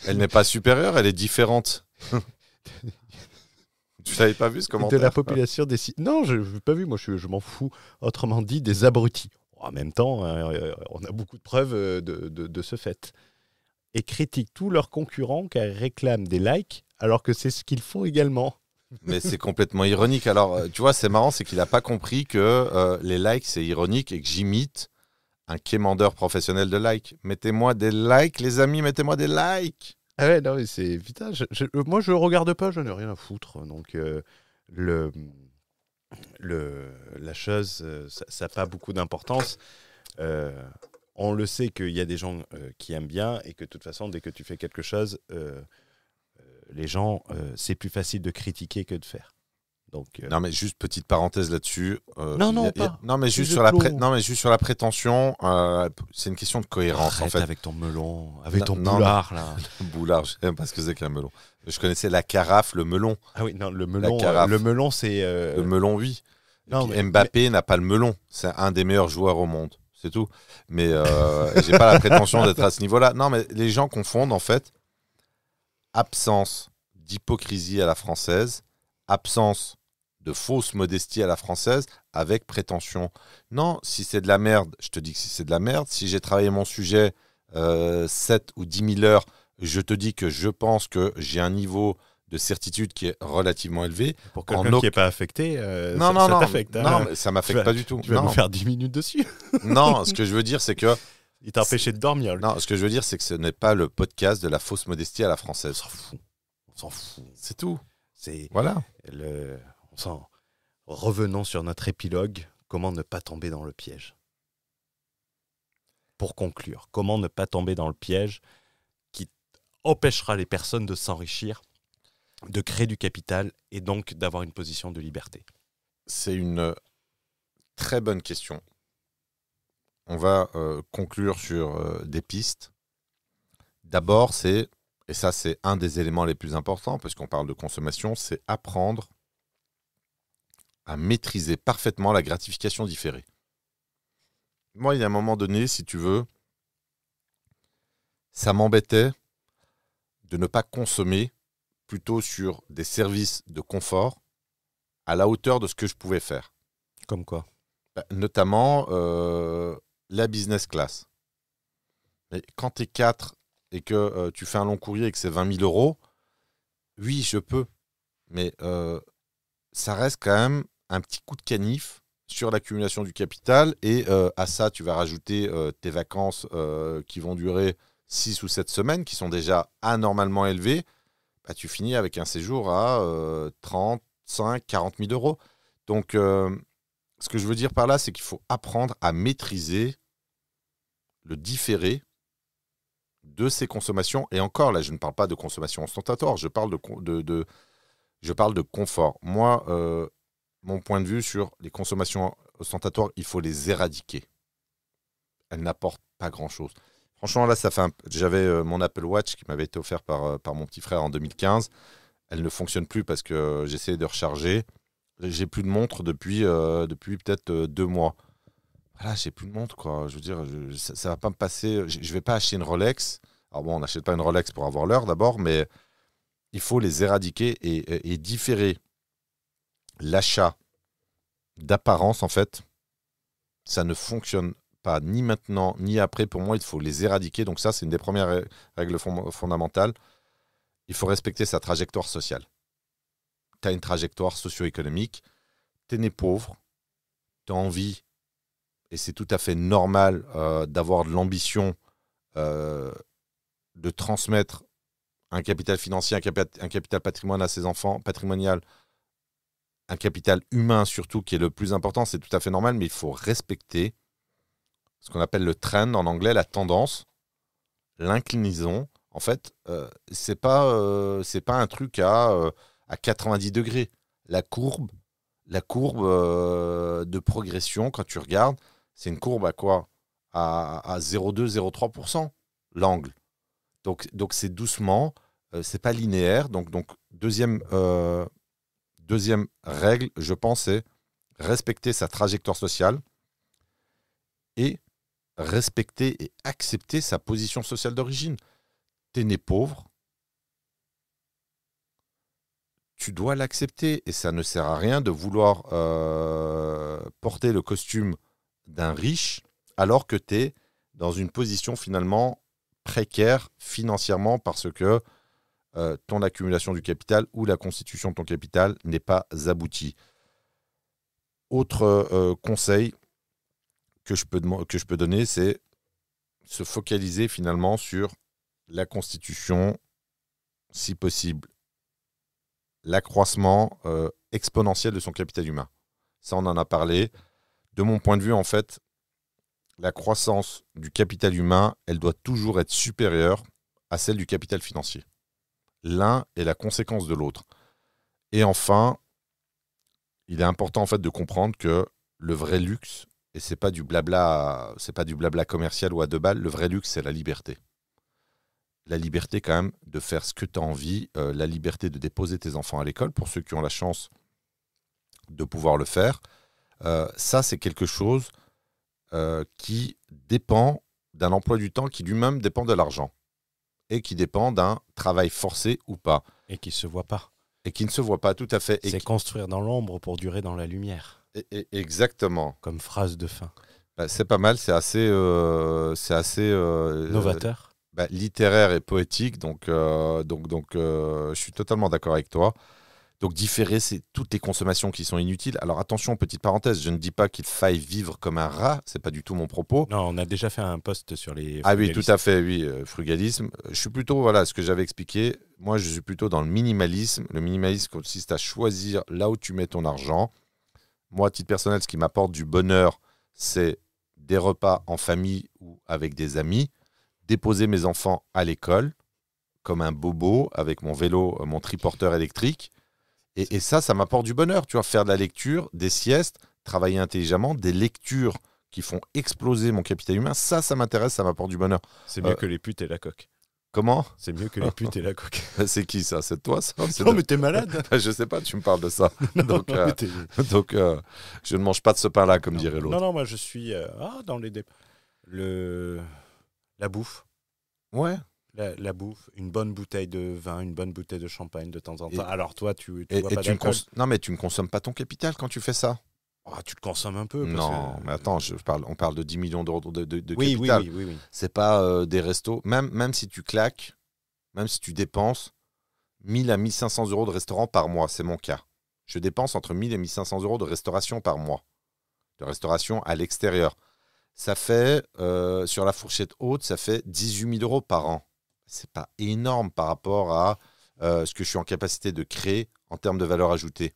Elle n'est pas supérieure, elle est différente. Tu l'avais pas vu ce commentaire ? De la population des signes. Non, je n'ai pas vu. Moi, je m'en fous. Autrement dit, des abrutis. En même temps, on a beaucoup de preuves de ce fait. Et critiquent tous leurs concurrents car ils réclament des likes alors que c'est ce qu'ils font également. Mais c'est complètement ironique. Alors, tu vois, c'est marrant, c'est qu'il n'a pas compris que les likes, c'est ironique et que j'imite un quémandeur professionnel de likes. Mettez-moi des likes, les amis, mettez-moi des likes. Ah ouais, non, mais c'est... Putain, moi, je ne regarde pas, je n'ai rien à foutre. Donc, la chose, ça n'a pas beaucoup d'importance. On le sait qu'il y a des gens qui aiment bien et que de toute façon, dès que tu fais quelque chose... les gens, c'est plus facile de critiquer que de faire. Donc, non, mais juste petite parenthèse là-dessus. Non, mais juste sur la prétention, c'est une question de cohérence. Arrête en fait. Avec ton melon, avec ton boulard. Là. Boulard, je sais pas ce que c'est qu'un melon. Je connaissais la carafe, le melon. Ah oui, non, le melon, c'est... Le melon, oui. Non, Mbappé n'a pas le melon. C'est un des meilleurs joueurs au monde. C'est tout. Mais j'ai pas la prétention d'être à ce niveau-là. Non, mais les gens confondent, en fait, absence d'hypocrisie à la française, absence de fausse modestie à la française avec prétention. Non, si c'est de la merde, je te dis que si c'est de la merde. Si j'ai travaillé mon sujet 7 ou 10 000 heures, je te dis que je pense que j'ai un niveau de certitude qui est relativement élevé. Pour quelqu'un qui n'est pas affecté, non, ça non, t'affecte. Non, mais ça ne m'affecte pas du tout. Tu vas nous faire 10 minutes dessus. Non, ce que je veux dire, c'est que... Il t'a empêché de dormir. Non, ce que je veux dire, c'est que ce n'est pas le podcast de la fausse modestie à la française. On s'en fout. C'est tout. Voilà. Revenons sur notre épilogue. Comment ne pas tomber dans le piège. Pour conclure, comment ne pas tomber dans le piège qui empêchera les personnes de s'enrichir, de créer du capital et donc d'avoir une position de liberté? C'est une très bonne question. On va conclure sur des pistes. D'abord, et ça c'est un des éléments les plus importants, parce qu'on parle de consommation, c'est apprendre à maîtriser parfaitement la gratification différée. Moi, il y a un moment donné, si tu veux, ça m'embêtait de ne pas consommer plutôt sur des services de confort à la hauteur de ce que je pouvais faire. Comme quoi? Notamment la business class. Mais quand tu es 4 et que tu fais un long courrier et que c'est 20 000 €, oui, je peux. Mais ça reste quand même un petit coup de canif sur l'accumulation du capital. Et à ça, tu vas rajouter tes vacances qui vont durer 6 ou 7 semaines, qui sont déjà anormalement élevées. Bah, tu finis avec un séjour à 35 40 000 €. Donc, ce que je veux dire par là, c'est qu'il faut apprendre à maîtriser le différé de ces consommations. Et encore, là, je ne parle pas de consommation ostentatoire, je parle de confort. Moi, mon point de vue sur les consommations ostentatoires, il faut les éradiquer. Elles n'apportent pas grand-chose. Franchement, là, j'avais mon Apple Watch qui m'avait été offert par mon petit frère en 2015. Elle ne fonctionne plus parce que j'essayais de recharger. J'ai plus de montre depuis peut-être 2 mois. Voilà, j'ai plus de montre, quoi. Je veux dire, ça va pas me passer. Je vais pas acheter une Rolex. Alors bon, on n'achète pas une Rolex pour avoir l'heure d'abord, mais il faut les éradiquer et différer l'achat d'apparence, en fait. Ça ne fonctionne pas ni maintenant ni après. Pour moi, il faut les éradiquer. Donc ça, c'est une des premières règles fondamentales. Il faut respecter sa trajectoire sociale. Tu as une trajectoire socio-économique, tu es né pauvre, tu as envie, et c'est tout à fait normal d'avoir de l'ambition de transmettre un capital financier, un capital patrimonial, un capital humain surtout, qui est le plus important. C'est tout à fait normal, mais il faut respecter ce qu'on appelle le trend en anglais, la tendance, l'inclinaison. En fait, c'est pas un truc à 90 degrés. La courbe de progression, quand tu regardes, c'est une courbe à quoi? À 0,2-0,3% l'angle. Donc c'est doucement, c'est pas linéaire. Donc deuxième règle, je pense, c'est respecter sa trajectoire sociale et respecter et accepter sa position sociale d'origine. T'es né pauvre, tu dois l'accepter, et ça ne sert à rien de vouloir porter le costume d'un riche alors que tu es dans une position finalement précaire financièrement parce que ton accumulation du capital ou la constitution de ton capital n'est pas aboutie. Autre conseil que je peux donner, c'est se focaliser finalement sur la constitution, si possible, l'accroissement exponentiel de son capital humain. Ça, on en a parlé. De mon point de vue, en fait, la croissance du capital humain, elle doit toujours être supérieure à celle du capital financier. L'un est la conséquence de l'autre. Et enfin, il est important en fait de comprendre que le vrai luxe, et c'est pas du blabla commercial ou à 2 balles, le vrai luxe, c'est la liberté. La liberté quand même de faire ce que tu as envie, la liberté de déposer tes enfants à l'école, pour ceux qui ont la chance de pouvoir le faire. Ça, c'est quelque chose qui dépend d'un emploi du temps qui lui-même dépend de l'argent et qui dépend d'un travail forcé ou pas. Et qui ne se voit pas. Et qui ne se voit pas, tout à fait. C'est construire dans l'ombre pour durer dans la lumière. Exactement. Comme phrase de fin. Bah, c'est pas mal, c'est assez, Novateur. littéraire et poétique, donc, je suis totalement d'accord avec toi. Donc différer, c'est toutes les consommations qui sont inutiles. Alors attention, petite parenthèse, je ne dis pas qu'il faille vivre comme un rat, c'est pas du tout mon propos. Non, on a déjà fait un post sur les Ah oui, frugalistes. tout à fait, oui, frugalisme. Je suis plutôt, voilà, ce que j'avais expliqué, moi je suis plutôt dans le minimalisme. Le minimalisme consiste à choisir là où tu mets ton argent. Moi, à titre personnel, ce qui m'apporte du bonheur, c'est des repas en famille ou avec des amis, déposer mes enfants à l'école, comme un bobo, avec mon vélo, mon triporteur électrique. Et ça m'apporte du bonheur. Tu vois, faire de la lecture, des siestes, travailler intelligemment, des lectures qui font exploser mon capital humain, ça m'intéresse, ça m'apporte du bonheur. C'est mieux que les putes et la coque. Comment ? C'est mieux que les putes et la coque. C'est qui ça ? C'est toi ça ? Non, mais t'es malade. Je sais pas, tu me parles de ça. Donc, Non, mais t'es- je ne mange pas de ce pain-là, comme dirait l'autre. Non, moi je suis dans les la bouffe. Ouais. La bouffe, une bonne bouteille de vin, une bonne bouteille de champagne de temps en temps. Et- Alors toi, tu bois Et pas tu ne d'alcool. non, mais tu ne consommes pas ton capital quand tu fais ça. Ah, tu le consommes un peu. Parce Non, que- mais attends, on parle de 10 millions d'euros de Oui, capital. oui. C'est pas des restos. Même si tu claques, même si tu dépenses 1000 à 1500 euros de restaurant par mois, c'est mon cas. Je dépense entre 1000 et 1500 euros de restauration par mois. De restauration à l'extérieur. Ça fait, sur la fourchette haute, ça fait 18 000 euros par an. C'est pas énorme par rapport à ce que je suis en capacité de créer en termes de valeur ajoutée.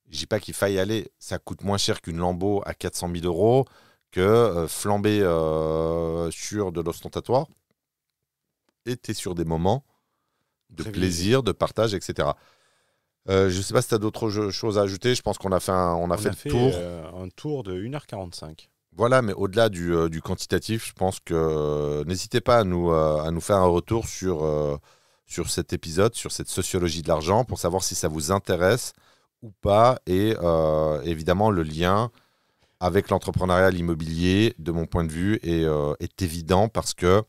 Je dis pas qu'il faille aller. Ça coûte moins cher qu'une Lambo à 400 000 euros, que flamber sur de l'ostentatoire. Et tu es sur des moments de plaisir, de partage, etc. Je ne sais pas si tu as d'autres choses à ajouter. Je pense qu'on a fait, on a fait le tour. Un tour de 1h45. Voilà, mais au-delà du quantitatif, je pense que n'hésitez pas à nous faire un retour sur cet épisode, sur cette sociologie de l'argent, pour savoir si ça vous intéresse ou pas. Et évidemment, le lien avec l'entrepreneuriat, l'immobilier, de mon point de vue, est évident parce que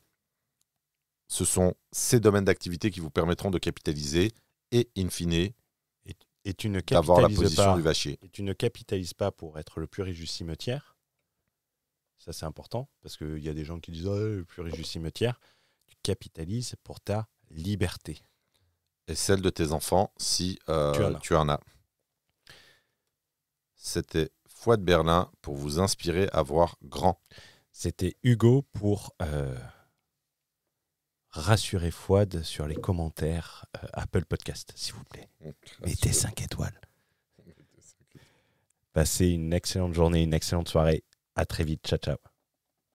ce sont ces domaines d'activité qui vous permettront de capitaliser et, in fine, Et tu ne d'avoir la capitalises position pas. du vachier. Et tu ne capitalises pas pour être le plus riche du cimetière. Ça, c'est important, parce qu'il y a des gens qui disent le plus riche du cimetière. Tu capitalises pour ta liberté. Et celle de tes enfants, si tu en as. C'était Fouad Berlin pour vous inspirer à voir grand. C'était Hugo pour rassurer Fouad sur les commentaires Apple Podcast, s'il vous plaît. Mettez 5 étoiles. Passez une excellente journée, une excellente soirée. À très vite. Ciao, ciao.